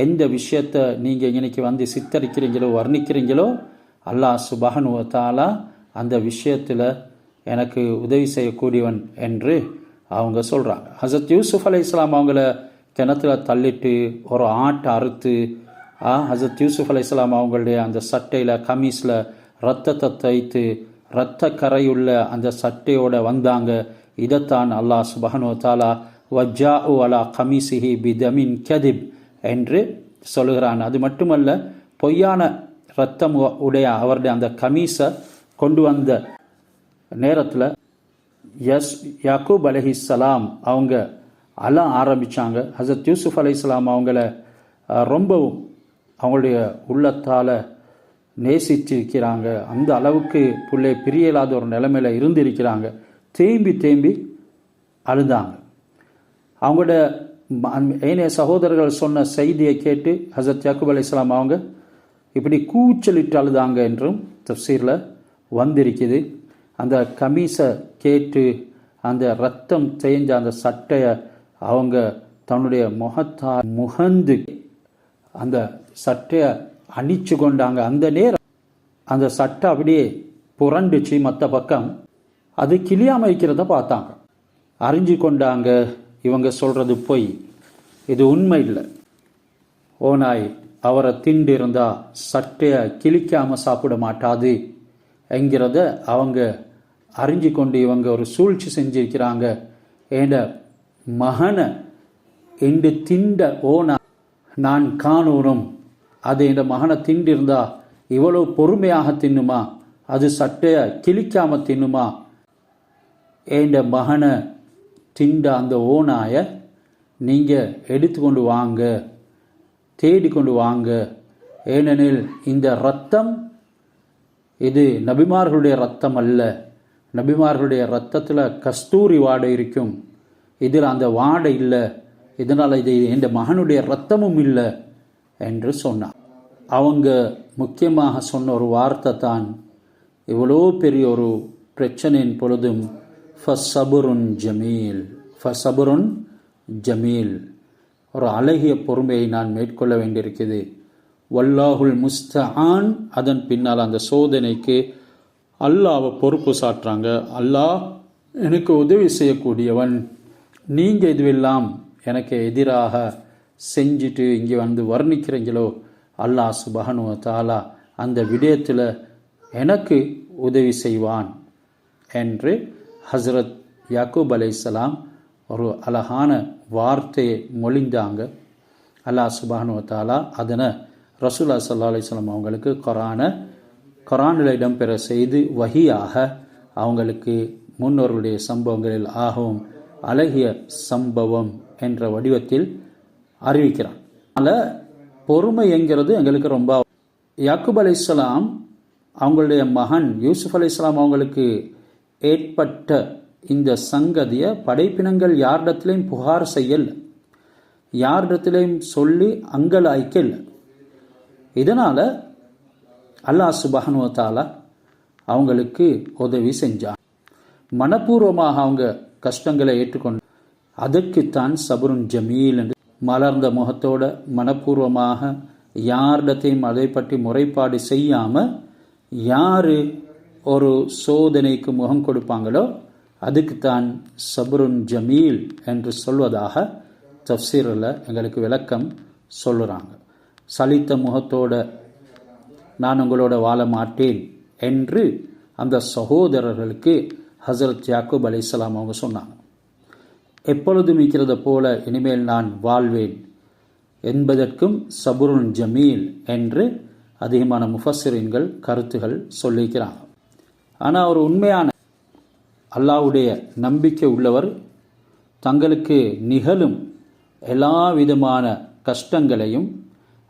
எந்த விஷயத்தை நீங்கள் இன்னைக்கு வந்து சித்தரிக்கிறீங்களோ, வர்ணிக்கிறீங்களோ, அல்லாஹ் சுப்ஹானஹு வ தஆலா அந்த விஷயத்தில் எனக்கு உதவி செய்யக்கூடியவன் என்று அவங்க சொல்கிறாங்க. ஹஸரத் யூசுஃப் அலைஹிஸ்ஸலாம் அவங்கள கிணத்துல தள்ளிட்டு ஒரு ஆட்டை அறுத்து ஹஸரத் யூசுஃப் அலைஹிஸ்ஸலாம் அவங்களுடைய அந்த சட்டையில் கமீஸில் ரத்தத்தை தைத்து இரத்த கரையுள்ள அந்த சட்டையோடு வந்தாங்க. இதைத்தான் அல்லாஹ் சுப்ஹானஹு வ தஆலா வஜாஉ அலா கமீஸிஹி பிதமின் கதிப் என்று சொல்கிறான். அது மட்டுமல்ல, பொய்யான இரத்தம் உடைய அவருடைய அந்த கமீஸை கொண்டு வந்த நேரத்தில் யாக்கூப் அலைஹிஸ்ஸலாம் அவங்க அழ ஆரம்பித்தாங்க. ஹஸரத் யூசுஃப் அலைஹிஸ்ஸலாம் அவங்கள ரொம்பவும் அவங்களுடைய உள்ளத்தால் நேசிச்சிருக்கிறாங்க. அந்த அளவுக்கு பிள்ளை பிரியலாத ஒரு நிலைமையில் இருந்திருக்கிறாங்க. தேம்பி தேம்பி அழுதாங்க. அவங்களோட ஏனைய சகோதரர்கள் சொன்ன செய்தியை கேட்டு ஹஸரத் யாக்கூப் அலைஹிஸ்ஸலாம் அவங்க இப்படி கூச்சலிட்டு அழுதாங்க என்றும் தஃப்சீரில் வந்திருக்குது. அந்த கமீஸை கேட்டு அந்த ரத்தம் தேய்ஞ்ச அந்த சட்டையை அவங்க தன்னுடைய முகந்து அந்த சட்டையை அணிச்சு கொண்டாங்க. அந்த நேரம் அந்த சட்டை அப்படியே புரண்டுச்சு. மற்ற பக்கம் அது கிளியாமல் இருக்கிறத பார்த்தாங்க. அறிஞ்சு கொண்டாங்க, இவங்க சொல்கிறது பொய், இது உண்மை இல்லை. ஓனாய் அவரை திண்டு இருந்தால் சட்டையை கிழிக்காமல் சாப்பிட மாட்டாது என்கிறத அவங்க அறிஞ்சு கொண்டு இவங்க ஒரு சூழ்ச்சி செஞ்சிருக்கிறாங்க. என் மகனை என்று திண்ட ஓனா நான் காணூரும், அது என் மகனை திண்டிருந்தா இவ்வளோ பொறுமையாக தின்னுமா, அது சட்டையை கிழிக்காமல் தின்னுமா? என் மகனை திண்ட அந்த ஓனாயை நீங்கள் எடுத்துக்கொண்டு வாங்க, தேடிக்கொண்டு வாங்க. ஏனெனில் இந்த இரத்தம் இது நபிமார்களுடைய இரத்தம் அல்ல. நபிமார்களுடைய இரத்தத்தில் கஸ்தூரி வாடை இருக்கும், இதில் அந்த வாடை இல்லை. இதனால் இது என் மகனுடைய இரத்தமும் இல்லை என்று சொன்னார். அவங்க முக்கியமாக சொன்ன ஒரு வார்த்தை தான், இவ்வளோ பெரிய ஒரு பிரச்சனையின் பொழுதும் ஃபஸ்ஸபுருன் ஜமீல், ஃபஸ்ஸபுருன் ஜமீல், ஒரு அழகிய பொறுமையை நான் மேற்கொள்ள வேண்டியிருக்குது. வல்லாஹுல் முஸ்தஆன். அதன் பின்னால் அந்த சோதனைக்கு அல்லாஹ்வை பொறுப்பு சாட்டுறாங்க. அல்லாஹ் எனக்கு உதவி செய்யக்கூடியவன், நீங்கள் இதுவெல்லாம் எனக்கு எதிராக செஞ்சுட்டு இங்கே வந்து வர்ணிக்கிறீங்களோ, அல்லாஹ் சுப்ஹானஹு வ தஆலா அந்த விடயத்தில் எனக்கு உதவி செய்வான் என்று ஹஸரத் யாக்கூப் அலைஹிஸ்ஸலாம் ஒரு அழகான வார்த்தையை மொழிந்தாங்க. அல்லாஹ் சுப்ஹானஹு வ தஆலா அதனை ரசூலுல்லாஹி ஸல்லல்லாஹு அலைஹி வஸல்லம் அவங்களுக்கு குர்ஆனில் இடம்பெற செய்து வஹியாக அவங்களுக்கு முன்னோர்களுடைய சம்பவங்களில் ஆகவும் அழகிய சம்பவம் என்ற வடிவத்தில் அறிவிக்கிறான். அதனால் பொறுமை என்கிறது எங்களுக்கு ரொம்ப. யாக்கூப் அலைஹிஸ்ஸலாம் அவங்களுடைய மகன் யூசுப் அலைஹிஸ்ஸலாம் அவங்களுக்கு ஏற்பட்ட இந்த சங்கதியை படைப்பினங்கள் யாரிடத்திலையும் புகார் செய்யலை, யாரிடத்திலையும் சொல்லி அங்கலாய்க்கல. இதனால் அல்லாஹ் சுப்ஹானஹு வ தஆலா அவங்களுக்கு உதவி செஞ்சான். மனப்பூர்வமாக அவங்க கஷ்டங்களை ஏற்றுக்கொண்டு அதற்குத்தான் சபருன் ஜமீல் என்று மலர்ந்த முகத்தோட மனப்பூர்வமாக யாரிடத்தையும் அதை பற்றி முறைப்பாடு செய்யாமல் யார் ஒரு சோதனைக்கு முகம் கொடுப்பாங்களோ அதுக்குத்தான் சபருன் ஜமீல் என்று சொல்வதாக தஃப்சீரில் எங்களுக்கு விளக்கம் சொல்லுறாங்க. சலித்த முகத்தோட நான் உங்களோட வாழ மாட்டேன் என்று அந்த சகோதரர்களுக்கு ஹஸரத் யாக்கூப் அலைஹிஸ்ஸலாம் அவங்க சொன்னாங்க. எப்பொழுதும் இருக்கிறத போல இனிமேல் நான் வாழ்வேன் என்பதற்கும் சபுருன் ஜமீல் என்று அதிகமான முஃபஸ்ஸிரீன்கள் கருத்துகள் சொல்லிக்கிறாங்க. ஆனால் ஒரு உண்மையான அல்லாஹ்வுடைய நம்பிக்கை உள்ளவர் தங்களுக்கு நிகழும் எல்லா விதமான கஷ்டங்களையும்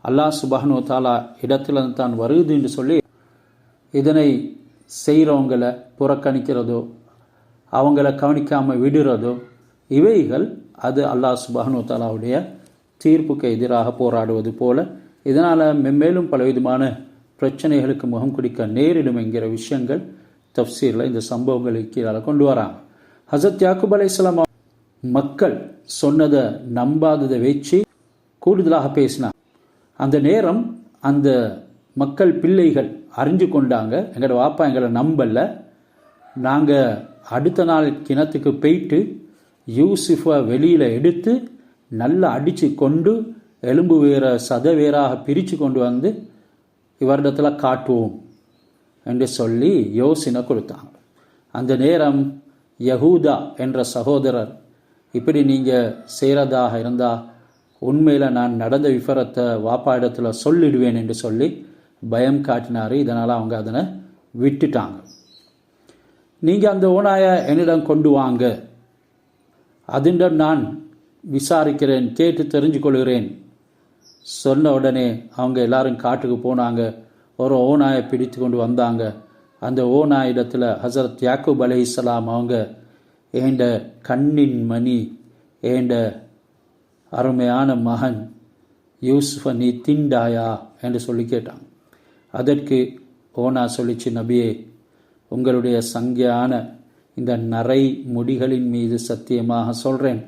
அல்லாஹ் சுப்ஹானஹு வ தஆலா இடத்துல தான் வருது என்று சொல்லி இதனை செய்கிறவங்களை புறக்கணிக்கிறதோ அவங்கள கவனிக்காமல் விடுறதோ இவைகள் அது அல்லாஹ் சுப்ஹானஹு வ தஆலாவுடைய தீர்ப்புக்கு எதிராக போராடுவது போல இதனால் மென்மேலும் பலவிதமான பிரச்சனைகளுக்கு முகம் கொடுக்க நேரிடும் என்கிற விஷயங்கள் தஃப்சீரில் இந்த சம்பவங்களுக்கு கீழே கொண்டு வராங்க. ஹஸரத் யாக்கூப் அலைஹிஸ்ஸலாம் மக்கள் சொன்னதை நம்பாததை வச்சு கூடுதலாக பேசினாங்க. அந்த நேரம் அந்த மக்கள் பிள்ளைகள் அறிஞ்சு கொண்டாங்க, எங்களோட வாப்பா எங்களை நம்பலை, நாங்கள் அடுத்த நாள் கிணத்துக்கு போயிட்டு யூசுஃபை வெளியில் எடுத்து நல்லா அடித்து கொண்டு எலும்பு வேற சத வேறாக பிரித்து கொண்டு வந்து இவரிடத்தில் காட்டுவோம் என்று சொல்லி யோசனை கொடுத்தாங்க. அந்த நேரம் யஹூதா என்ற சகோதரர் இப்படி நீங்கள் செய்கிறதாக இருந்தால் உண்மையில் நான் நடந்த விவரத்தை வாப்பா இடத்துல சொல்லிடுவேன் என்று சொல்லி பயம் காட்டினார். இதனால் அவங்க அதனை விட்டுட்டாங்க. நீங்கள் அந்த ஓனாயை என்னிடம் கொண்டு வாங்க, அதிடம் நான் விசாரிக்கிறேன், கேட்டு தெரிஞ்சு கொள்கிறேன் சொன்ன உடனே அவங்க எல்லாரும் காட்டுக்கு போனாங்க. ஒரு ஓனாயை பிடித்து கொண்டு வந்தாங்க. அந்த ஓனாயிடத்தில் ஹஸரத் யாக்கூப் அலைஹிஸ்ஸலாம் அவங்க ஏண்ட கண்ணின் மணி, ஏண்ட அருமையான மகன் யூசுஃபை நீ திண்டாயா என்று சொல்லி கேட்டாங்க. அதற்கு ஓனா சொல்லிச்சு, நபியே உங்களுடைய சங்கையான இந்த நரை முடிகளின் மீது சத்தியமாக சொல்கிறேன்,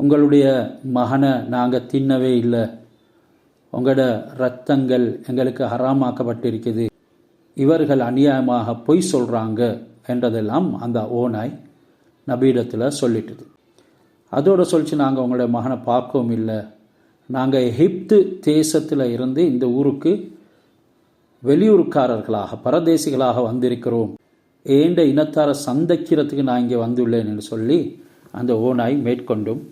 உங்களுடைய மகனை நாங்கள் தின்னவே இல்லை, உங்களோட இரத்தங்கள் எங்களுக்கு ஹராமாக்கப்பட்டிருக்குது, இவர்கள் அநியாயமாக பொய் சொல்கிறாங்க என்றதெல்லாம் அந்த ஓனாய் நபியிடத்தில் சொல்லிட்டுது. அதோடு சொல்லிச்சு, நாங்கள் உங்களோட மகனை பார்க்கவும் இல்லை, நாங்கள் எகிப்து தேசத்தில் இருந்து இந்த ஊருக்கு வெளியூருக்காரர்களாக பரதேசிகளாக வந்திருக்கிறோம், ஏண்ட இனத்தாரை சந்திக்கிறதுக்கு நான் இங்கே வந்துள்ளேன் என்று சொல்லி அந்த ஓனாய் மேற்கொண்டும்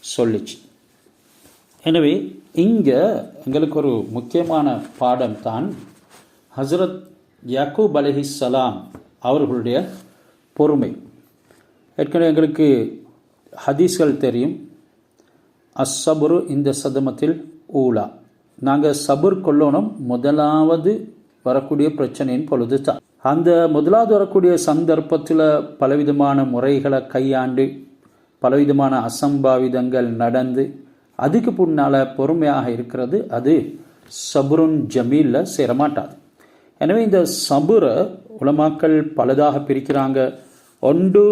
சொல்லிச்சு. எனவே இங்கே எங்களுக்கு ஒரு முக்கியமான பாடம் தான் ஹஸரத் யாக்கூப் அலைஹிஸ்ஸலாம் அவர்களுடைய பொறுமை. ஏற்கனவே எங்களுக்கு ஹதீஸ்கள் தெரியும். அஸ்ஸபுரு இந்த சதமத்தில் ஊலா, நாங்கள் சபுர் கொள்ளணும் முதலாவது வரக்கூடிய பிரச்சனையின் பொழுது தான். அந்த முதலாவது வரக்கூடிய சந்தர்ப்பத்தில் பலவிதமான முறைகளை கையாண்டு பலவிதமான அசம்பாவிதங்கள் நடந்து அதுக்கு பின்னால் பொறுமையாக இருக்கிறது அது சபுருன் ஜமீலில் சேரமாட்டாது. எனவே இந்த சபுரை உலமாக்கள் பலதாக பிரிக்கிறாங்க. ஒன்று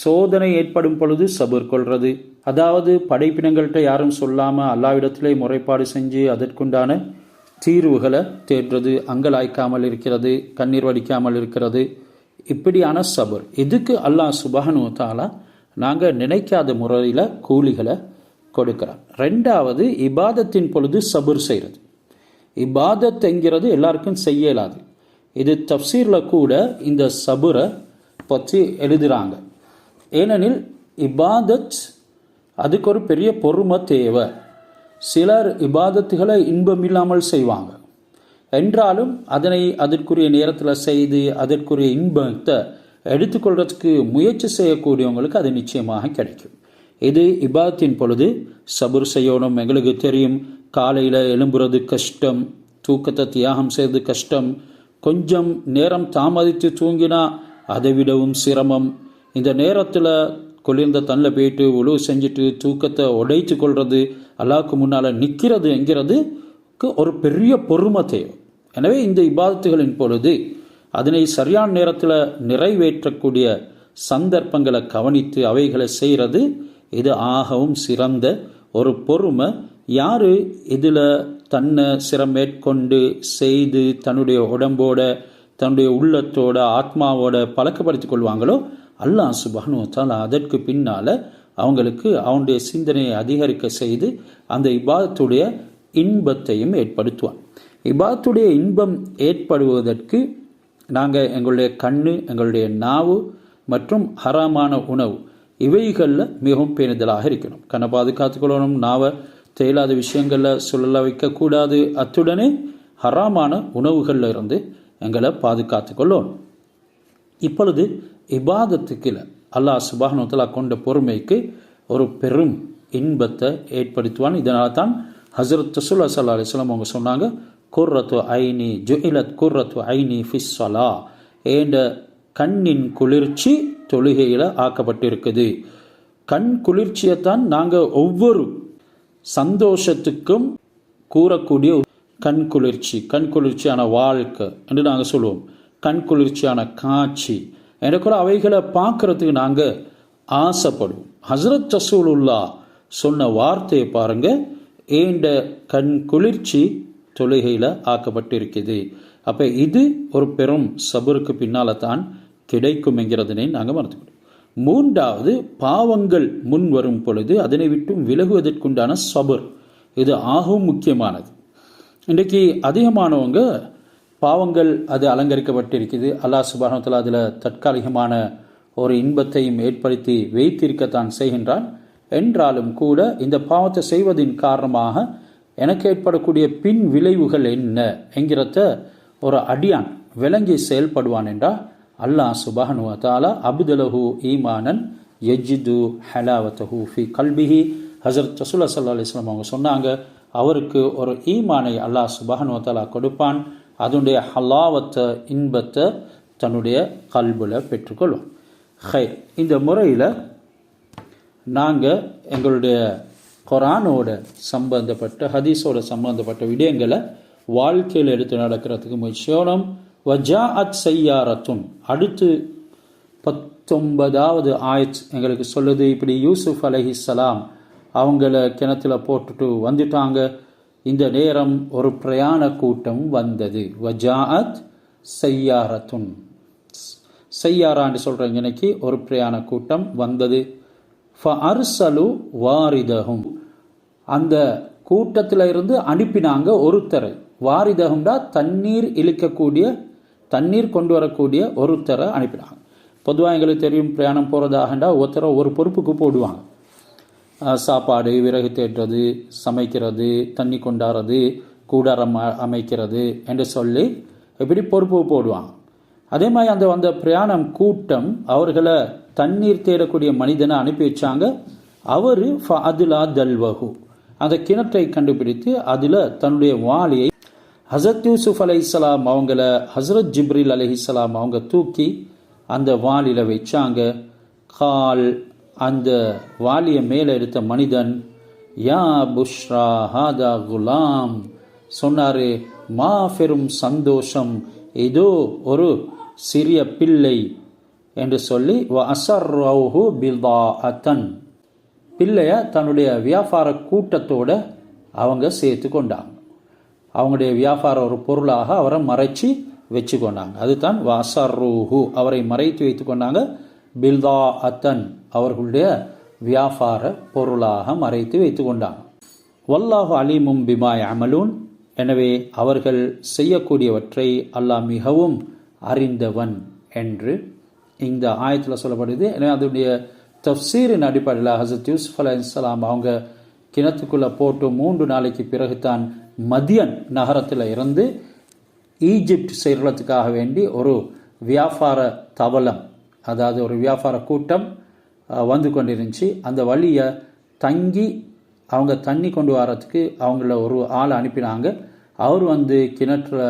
சோதனை ஏற்படும் பொழுது சபுர் கொள்வது, அதாவது படைப்பினங்கள்கிட்ட யாரும் சொல்லாமல் அல்லாவிடத்திலே முறைப்பாடு செஞ்சு அதற்குண்டான தீர்வுகளை தேடுறது, அங்கலாய்க்காமல் இருக்கிறது, கண்ணீர் வடிக்காமல் இருக்கிறது, இப்படியான சபுர். இதுக்கு அல்லாஹ் சுப்ஹானஹு வ தஆலா நாங்கள் நினைக்காத முறையில் கூலிகளை கொடுக்கிறார். ரெண்டாவது இபாதத்தின் பொழுது சபுர் செய்கிறது. இபாதத் என்கிறது எல்லாருக்கும் செய்ய இயலாது. இது தஃப்சீரில் கூட இந்த சபுரை பற்றி எழுதுகிறாங்க. ஏனெனில் இபாதத் அதுக்கு ஒரு பெரிய பொறுமை தேவை. சிலர் இபாதத்துகளை இன்பம் இல்லாமல் செய்வாங்க என்றாலும் அதனை அதற்குரிய நேரத்தில் செய்து அதற்குரிய இன்பத்தை எடுத்துக்கொள்றதுக்கு முயற்சி செய்யக்கூடியவங்களுக்கு அது நிச்சயமாக கிடைக்கும். இது இபாதத்தின் பொழுது சபுர் செய்யணும். எங்களுக்கு தெரியும், காலையில் எழும்புறது கஷ்டம், தூக்கத்தை தியாகம் செய்வது கஷ்டம், கொஞ்சம் நேரம் தாமதித்து தூங்கினா அதை விடவும் சிரமம். இந்த நேரத்தில் குளிர்ந்த தண்ணில் போயிட்டு உழவு செஞ்சுட்டு தூக்கத்தை உடைத்து கொள்வது, அல்லாஹ்க்கு முன்னால் நிற்கிறது என்கிறதுக்கு ஒரு பெரிய பொறுமை தேவை. எனவே இந்த இபாதத்துகளின் பொழுது அதனை சரியான நேரத்தில் நிறைவேற்றக்கூடிய சந்தர்ப்பங்களை கவனித்து அவைகளை செய்கிறது, இது ஆகவும் சிறந்த ஒரு பொறுமை. யார் இதில் தன்னை சிரமேற்கொண்டு செய்து தன்னுடைய உடம்போட தன்னுடைய உள்ளத்தோட ஆத்மாவோட பழக்கப்படுத்திக் கொள்வாங்களோ அல்லாஹ் சுப்ஹானஹு வ தஆலா அதற்கு பின்னால் அவங்களுக்கு அவனுடைய சிந்தனையை அதிகரிக்க செய்து அந்த இபாதத்துடைய இன்பத்தையும் ஏற்படுத்துவான். இபாதத்துடைய இன்பம் ஏற்படுவதற்கு நாங்கள் எங்களுடைய கண்ணு, எங்களுடைய நாவு மற்றும் ஹராமான உணவு இவைகளில் மிகவும் பேணுதலாக இருக்கணும். கண்ணை பாதுகாத்துக்கொள்ளணும், நாவை தேயில்லாத விஷயங்களில் சொல்ல வைக்கக்கூடாது, அத்துடனே ஹராமான உணவுகளில் இருந்து எங்களை பாதுகாத்து கொள்ளணும். இப்பொழுது இபாதத்துக்கு அல்லாஹ் சுப்ஹானஹு வ தஆலா கொண்ட பொறுமைக்கு ஒரு பெரும் இன்பத்தை ஏற்படுத்துவான். இதனால் தான் ஹஸரத் ரசூலுல்லாஹி ஸல்லல்லாஹு அலைஹி வஸல்லம் அவங்க சொன்னாங்க, குர்ரத்து ஐனி ஜுஇலத் குர்ரத்து ஐனி ஃபிஸ் ஸலா, என்ற கண்ணின் குளிர்ச்சி தொழுகையில் ஆக்கப்பட்டிருக்குது. கண் குளிர்ச்சியைத்தான் நாங்கள் ஒவ்வொரு சந்தோஷத்துக்கும் கூறக்கூடிய கண் குளிர்ச்சி, கண் குளிர்ச்சியான வாழ்க்கை என்று நாங்கள் சொல்லுவோம். கண் குளிர்ச்சியான காட்சி என்ற கூட அவைகளை பார்க்கறதுக்கு நாங்கள் ஆசைப்படுவோம். ஹஸரத் ரசூலுல்லாஹ் சொன்ன வார்த்தையை பாருங்க, ஏண்ட கண் குளிர்ச்சி தொழுகையில் ஆக்கப்பட்டிருக்குது. அப்போ இது ஒரு பெரும் சபருக்கு பின்னால் தான் கிடைக்கும் என்கிறதனை நாங்கள் மறந்துக்கிறோம். மூன்றாவது, பாவங்கள் முன் வரும் பொழுது அதனை விட்டும் விலகுவதற்குண்டான சபர், இது ஆகவும் முக்கியமானது. இன்றைக்கு அதிகமானவங்க பாவங்கள் அது அலங்கரிக்கப்பட்டிருக்குது, அல்லாஹ் சுப்ஹானஹு வ தஆலா அதில் தற்காலிகமான ஒரு இன்பத்தையும் ஏற்படுத்தி வைத்திருக்கத்தான் செய்கின்றான். என்றாலும் கூட இந்த பாவத்தை செய்வதின் காரணமாக எனக்கு ஏற்படக்கூடிய பின் விளைவுகள் என்ன என்கிறத ஒரு அடியான் விளங்கி செயல்படுவான் என்றால் அல்லாஹ் சுப்ஹானஹு வ தஆலா அப்தலஹு ஈமானன் யஜிது ஹலாவத்தஹு ஃபி கல்பிஹி. ஹஸரத் ரசூலுல்லாஹி ஸல்லல்லாஹு அலைஹி வஸல்லம் அவங்க சொன்னாங்க, அவருக்கு ஒரு ஈமானை அல்லாஹ் சுப்ஹானஹு வ தஆலா கொடுப்பான், அதனுடைய ஹலாவத்தை இன்பத்தை தன்னுடைய கல்புல பெற்றுக்கொள்வோம். ஹைர், இந்த முறையில் நாங்கள் எங்களுடைய குர்ஆனோட சம்பந்தப்பட்ட ஹதீஸோட சம்பந்தப்பட்ட விடயங்களை வாழ்க்கையில் எடுத்து நடக்கிறதுக்கு முயற்சியோம். வஜாஅத் சய்யாரத்துன், அடுத்து 19வது ஆயத் எங்களுக்கு சொல்லுது, இப்படி யூசுப் அலைஹிஸ்ஸலாம் அவங்கள கிணத்துல போட்டுட்டு வந்துட்டாங்க. இந்த நேரம் ஒரு பிரயாண கூட்டம் வந்தது. வஜாஅத் சய்யாரத்துன், சய்யாரான்னு சொல்கிறேன், இன்னைக்கு ஒரு பிரயாண கூட்டம் வந்தது. ஃபஅர்ஸலு வாரிதஹும், அந்த கூட்டத்தில் இருந்து அனுப்பினாங்க ஒருத்தரை. வாரிதஹும்டா தண்ணீர் இழுக்கக்கூடிய, தண்ணீர் கொண்டு வரக்கூடிய ஒருத்தரை அனுப்பினாங்க. பொதுவாக எங்களுக்கு தெரியும், பிரயாணம் போகிறதாகண்டா ஒருத்தரை ஒரு பொறுப்புக்கு போடுவாங்க. சாப்பாடு, விறகு தேடுறது, சமைக்கிறது, தண்ணி கொண்டாடுறது, கூடாரம் அமைக்கிறது என்று சொல்லி இப்படி பொறுப்பு போடுவாங்க. அதே மாதிரி அந்த வந்த பிரயாணம் கூட்டம் அவர்களை தண்ணீர் தேடக்கூடிய மனிதனை அனுப்பி வச்சாங்க. அவர் ஃபஅதுலா தல்வஹு, அந்த கிணற்றை கண்டுபிடித்து அதில் தன்னுடைய வாளியை ஹஸரத் யூசுப் அலைஹிஸ்ஸலாம் அவங்கள ஹஸரத் ஜிப்ரீல் அலைஹிஸ்ஸலாம் அவங்க தூக்கி அந்த வாளியில் வச்சாங்க. கால், அந்த வாளியை மேலே எடுத்த மனிதன், யா புஷ்ரா ஹாதா குலாம், சொன்னார், மாபெரும் சந்தோஷம், ஏதோ ஒரு சிறிய பிள்ளை என்று சொல்லி, வஅஸர்ரஹு பிதாஅத்தன், பிள்ளைய தன்னுடைய வியாபார கூட்டத்தோடு அவங்க சேர்த்து கொண்டாங்க. அவங்களுடைய வியாபார ஒரு பொருளாக அவரை மறைச்சி வச்சு கொண்டாங்க. அதுதான் வஅஸர்ருஹு, அவரை மறைத்து வைத்து கொண்டாங்க. பிதாஅத்தன், அவர்களுடைய வியாபார பொருளாக மறைத்து வைத்து கொண்டாங்க. வல்லாஹு அலீமும் பிமா யஅமலூன், எனவே அவர்கள் செய்யக்கூடியவற்றை அல்லாஹ் மிகவும் அறிந்தவன் என்று இந்த ஆயத்தில் சொல்லப்படுது. எனவே அதனுடைய தஃப்சீரின் அடிப்படையில் ஹஸரத் யூசுப் அலைஹிஸ்ஸலாம் அவங்க கிணத்துக்குள்ளே போட்டு 3 நாளைக்கு பிறகு தான் மதியன் நகரத்தில் இருந்து ஈஜிப்ட் செல்றதுக்காக வேண்டி ஒரு வியாபார தவளம், அதாவது ஒரு வியாபார கூட்டம் வந்து கொண்டிருந்துச்சு. அந்த வழியை தங்கி அவங்க தண்ணி கொண்டு வரத்துக்கு அவங்கள ஒரு ஆள் அனுப்பினாங்க. அவர் வந்து கிணற்றுல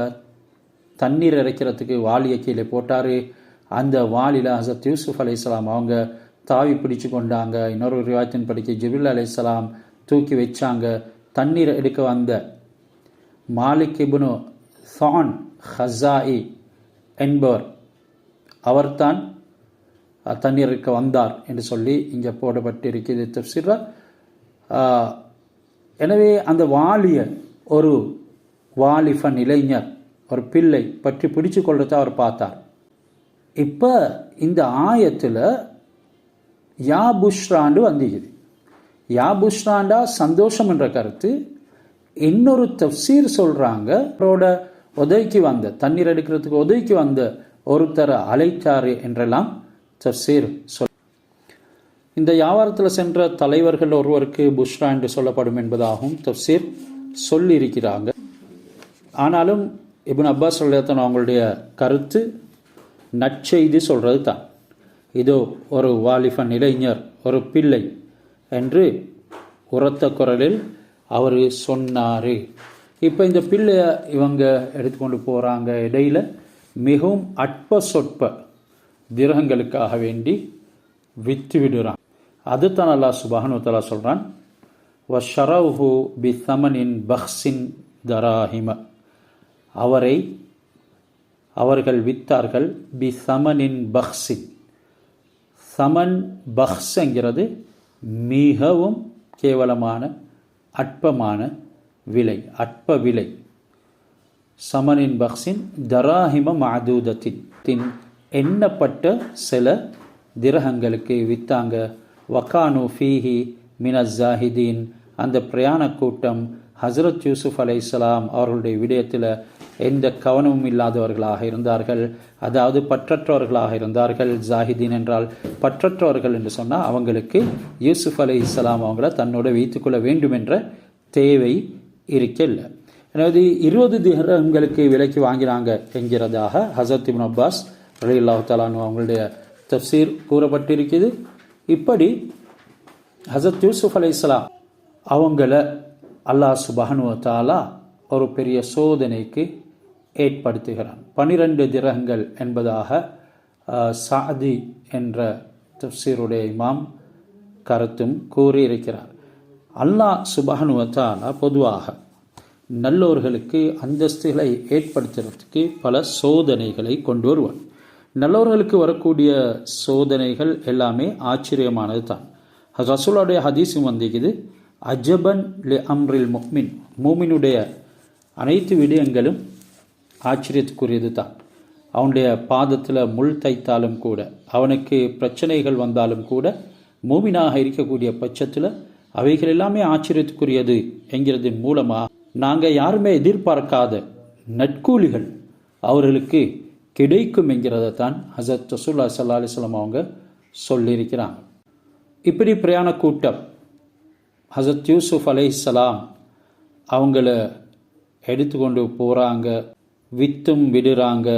தண்ணீர் இறைக்கிறதுக்கு வாளியை கீழே போட்டார். அந்த வாளியில் ஹசரத் யூசுப் அலைஹிஸ்ஸலாம் அவங்க தாவி பிடிச்சு கொண்டாங்க. இன்னொரு ரிவாயத்தின் படிக்க ஜிப்ரீல் அலைஹிஸ்ஸலாம் தூக்கி வச்சாங்க. தண்ணீர் எடுக்க வந்த மாலிக் இப்னு சான் ஹஸாஇ என்பவர் அவர்தான் தண்ணீர் எடுக்க வந்தார் என்று சொல்லி இங்கே போடப்பட்டிருக்கிறது தஃப்ஸீர்ல. எனவே அந்த வாலியை ஒரு வாலிபன் இளைஞர் ஒரு பிள்ளை பற்றி பிடிச்சு கொள்றத அவர் பார்த்தார். இப்போ இந்த ஆயத்தில் யா புஷ்ராண்டு வந்திக்குது. யா புஷ்ராண்டா சந்தோஷம் என்ற கருத்து. இன்னொரு தஃப்சீர் சொல்கிறாங்க, அவரோட உதவிக்கு வந்த தண்ணீர் எடுக்கிறதுக்கு உதவிக்கு வந்த ஒருத்தரை அழைத்தாரு என்றெல்லாம் தஃப்சீர் சொல். இந்த வியாபாரத்தில் சென்ற தலைவர்கள் ஒருவருக்கு புஷ்ரா என்று சொல்லப்படும் என்பதாகவும் தஃப்சீர் சொல்லியிருக்கிறாங்க. ஆனாலும் இப்னு அப்பாஸ் ரலியல்லாஹு அவங்களுடைய கருத்து நற்செய்தி சொல்கிறது தான். இதோ ஒரு வாலிபன் இளைஞர் ஒரு பிள்ளை என்று உரத்த குரலில் அவர் சொன்னார். இப்போ இந்த பிள்ளையை இவங்க எடுத்துக்கொண்டு போகிறாங்க. இடையில மிகவும் அற்ப சொற்ப திரகங்களுக்காக வேண்டி விற்று விடுறான். அதுதான் அல்லாஹ் சுப்ஹானஹு வ தஆலா சொல்கிறான், வஷரவுஹு பிஸமனின் பஹ்ஸின் தராஹிம, அவர்கள் வித்தார்கள் பிஸமனின் பஹ்ஸின். சமன் பஹ்ஸ்ங்கிறது மிகவும் கேவலமான அற்பமான விலை, அற்ப விலை. சமனின் பஹ்ஸின் தராஹிம மஅதூதத்தின் எண்ணப்பட்ட சில திரகங்களுக்கு வித்தாங்க. வகானு ஃபீஹி மினஸ் ஜாஹிதீன், அந்த பிரயாண கூட்டம் ஹசரத் யூசுப் அலைஹிஸ்ஸலாம் அவர்களுடைய விடயத்தில் எந்த கவனமும் இல்லாதவர்களாக இருந்தார்கள். அதாவது பற்றற்றவர்களாக இருந்தார்கள். ஜாஹிதீன் என்றால் பற்றற்றவர்கள் என்று சொன்னால் அவங்களுக்கு யூசுப் அலைஹிஸ்ஸலாம் அவங்கள தன்னோட வைத்துக்கொள்ள வேண்டும் என்ற தேவை இருக்கல. எனவே 20 திரகங்களுக்கு விலைக்கு வாங்கினாங்க என்கிறதாக ஹசரத் இப்னு அப்பாஸ் ரலியல்லாஹு தஆலா அன்ஹு அவங்களுடைய தஃப்சீர் கூறப்பட்டிருக்கிறது. இப்படி ஹசரத் யூசுப் அலைஹிஸ்ஸலாம் அவங்கள அல்லாஹ் சுப்ஹானஹு வ தஆலா ஒரு பெரிய சோதனைக்கு ஏற்படுத்துகிறான். 12 திரகங்கள் என்பதாக சாதி என்ற தஃப்சீருடைய இமாம் கருத்தும் கூறியிருக்கிறார். அல்லாஹ் சுப்ஹானஹு வ தஆலா பொதுவாக நல்லோர்களுக்கு அந்தஸ்துகளை ஏற்படுத்துறதுக்கு பல சோதனைகளை கொண்டு வருவார். நல்லவர்களுக்கு வரக்கூடிய சோதனைகள் எல்லாமே ஆச்சரியமானது தான். ரசூலுடைய ஹதீஸும் வந்திக்குது, அஜபன் லி அம்ரில் முஃமின், மூமினுடைய அனைத்து விடயங்களும் ஆச்சரியத்துக்குரியது தான். அவனுடைய பாதத்தில் முள் தைத்தாலும் கூட, அவனுக்கு பிரச்சனைகள் வந்தாலும் கூட, மூமினாக இருக்கக்கூடிய பட்சத்தில் அவைகள் எல்லாமே ஆச்சரியத்துக்குரியது என்கிறதன் மூலமாக நாங்கள் யாருமே எதிர்பார்க்காத நட்கூலிகள் அவர்களுக்கு கிடைக்கும் என்கிறத தான் ஹஸரத் ரசூலுல்லாஹி ஸல்லல்லாஹு அலைஹி வஸல்லம் அவங்க சொல்லியிருக்கிறாங்க. இப்படி பிரயாண கூட்டம் ஹஸரத் யூசுப் அலைஹிஸ்ஸலாம் அவங்கள எடுத்துக்கொண்டு போகிறாங்க, வித்தும் விடுறாங்க.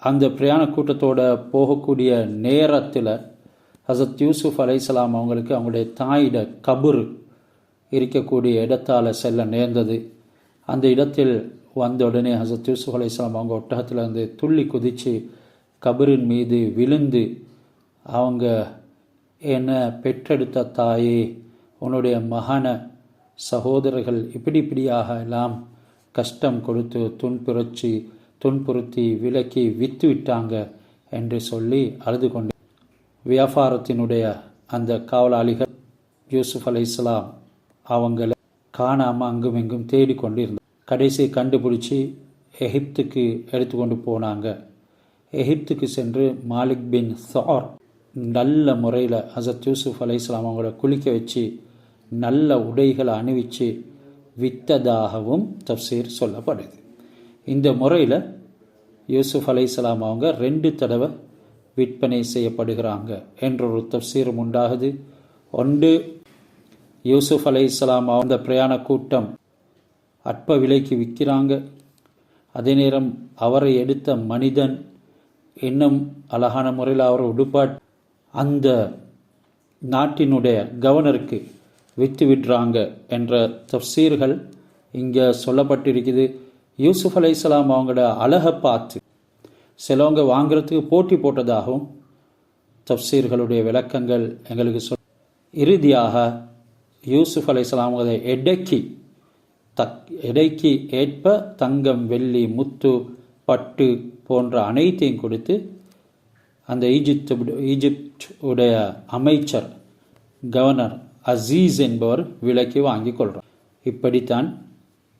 அந்த பிரயாண கூட்டத்தோட போகக்கூடிய நேரத்தில் ஹஸரத் யூசுப் அலைஹிஸ்ஸலாம் அவங்களுக்கு அவங்களுடைய தாயிட கபுர் இருக்கக்கூடிய இடத்தால் செல்ல நேர்ந்தது. அந்த இடத்தில் வந்த உடனே ஹஸரத் யூசுப் அலைஹிஸ்ஸலாம் அவங்க ஒட்டகத்தில் இருந்து துள்ளி குதித்து கபரின் மீது விழுந்து அவங்க, என்ன பெற்றெடுத்த தாயே, உன்னுடைய மகன சகோதரர்கள் இப்படியாக எல்லாம் கஷ்டம் கொடுத்து துன்புறுத்தி விலக்கி விற்று விட்டாங்க என்று சொல்லி அழுது கொண்டு வியாபாரத்தினுடைய அந்த காவலாளிகள் யூசுப் அலைஹிஸ்ஸலாம் அவங்கள காணாமல் அங்கும் இங்கும் தேடிக்கொண்டு இருந்தாங்க. கடைசி கண்டுபிடிச்சி எகிப்துக்கு எடுத்துக்கொண்டு போனாங்க. எகிப்துக்கு சென்று மாலிக் பின் சார் நல்ல முறையில் ஹஸரத் யூசுப் அலைஹிஸ்ஸலாம் அவங்கள குளிக்க வச்சு நல்ல உடைகளை அணிவிச்சு விற்றதாகவும் தஃப்சீர் சொல்லப்படுது. இந்த முறையில் யூசுப் அலைஹிஸ்ஸலாம் அவங்க 2 தடவை விற்பனை செய்யப்படுகிறாங்க என்ற ஒரு தஃப்சீரும் உண்டாகுது. ஒன்று, யூசுப் அலைஹிஸ்ஸலாம் அந்த பிரயாண கூட்டம் அற்ப விலைக்கு விற்கிறாங்க. அதே நேரம் அவரை எடுத்த மனிதன் இன்னும் அழகான முறையில் அவரை உடுப்பாட் அந்த நாட்டினுடைய கவர்னருக்கு விற்று விடுறாங்க என்ற தஃப்சீர்கள் இங்கே சொல்லப்பட்டிருக்குது. யூசுப் அலைஹிஸ்ஸலாம் அவங்களோட அழகை பார்த்து சிலவங்க வாங்கிறதுக்கு போட்டி போட்டதாகவும் தஃப்சீர்களுடைய விளக்கங்கள் எங்களுக்கு இறுதியாக யூசுப் அலைஹிஸ்ஸலாம் அவங்களை எடைக்கு ஏற்ப தங்கம், வெள்ளி, முத்து, பட்டு போன்ற அனைத்தையும் கொடுத்து அந்த ஈஜிப்ட் உடைய அமைச்சர் கவர்னர் அசீஸ் என்பவர் விலைக்கு வாங்கி கொள்கிறார். இப்படித்தான்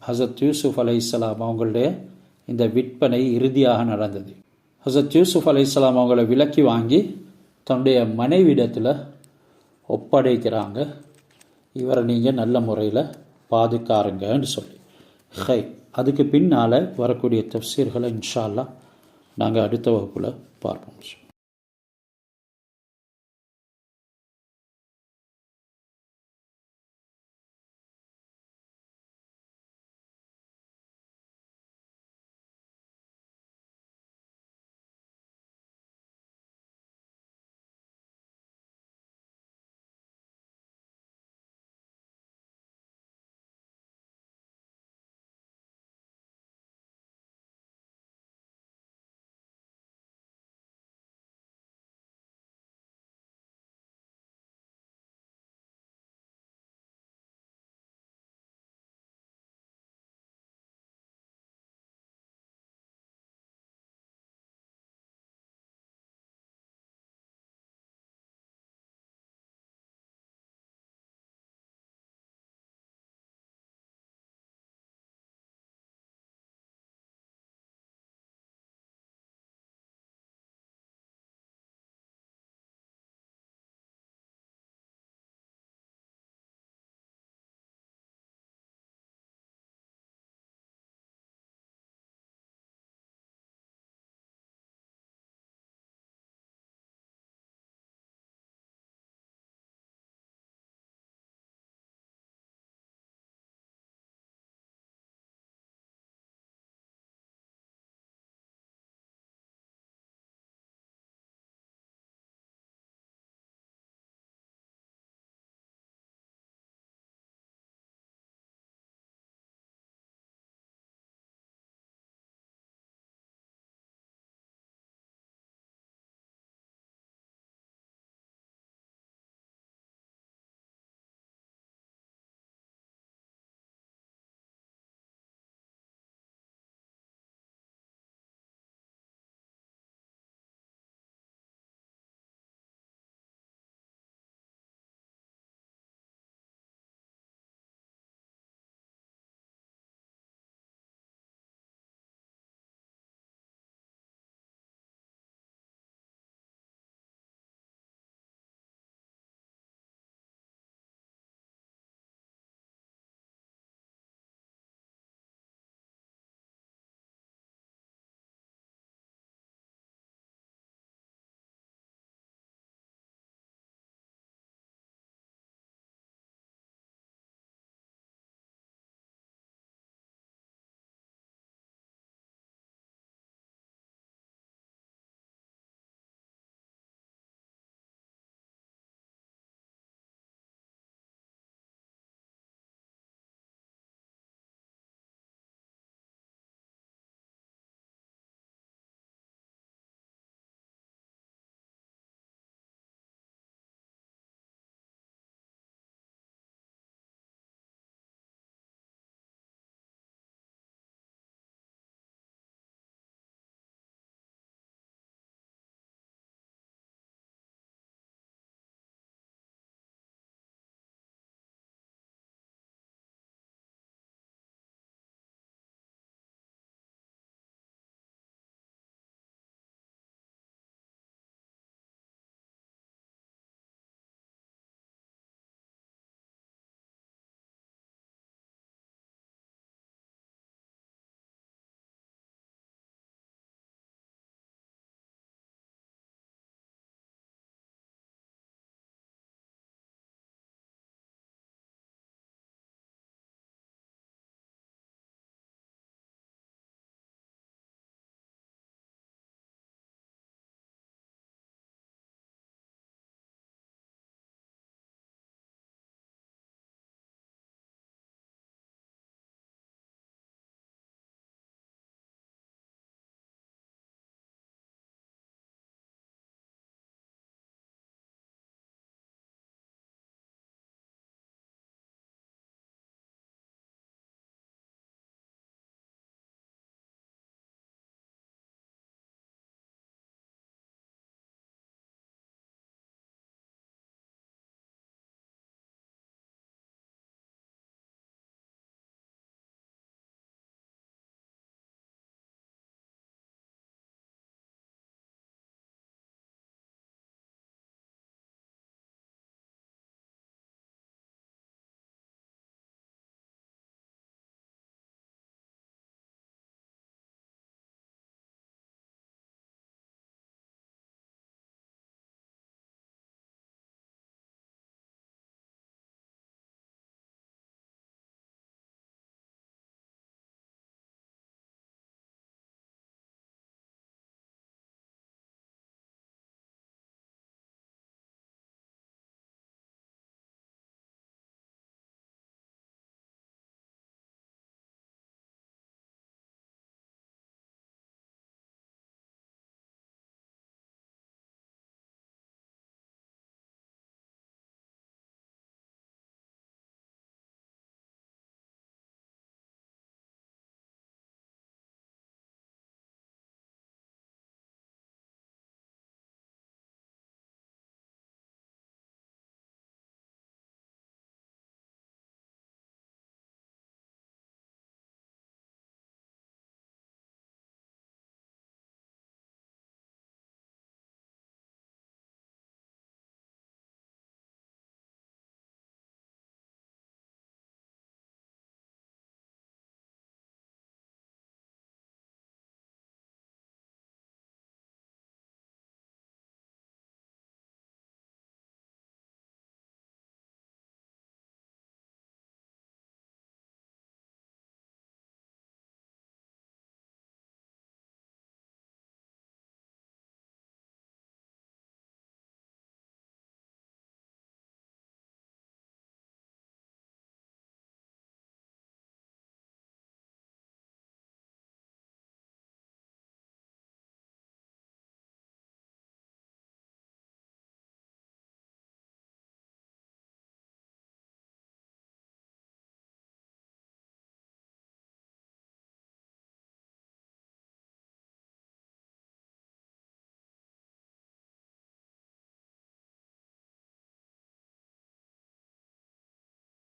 ஹசரத் யூசுப் அலைஹிஸ்ஸலாம் அவங்களுடைய இந்த விற்பனை இறுதியாக நடந்தது. ஹசரத் யூசுப் அலைஹிஸ்ஸலாம் அவங்கள விலைக்கு வாங்கி தன்னுடைய மனைவிடத்தில் ஒப்படைக்கிறாங்க. இவரை நீங்கள் நல்ல முறையில் பாதுகாருங்கன்னு சொல்லி. அதுக்கு பின்னால் வரக்கூடிய தஃப்சீர்களை இன்ஷா அல்லாஹ் நாங்கள் அடுத்த வகுப்பில் பார்ப்போம்.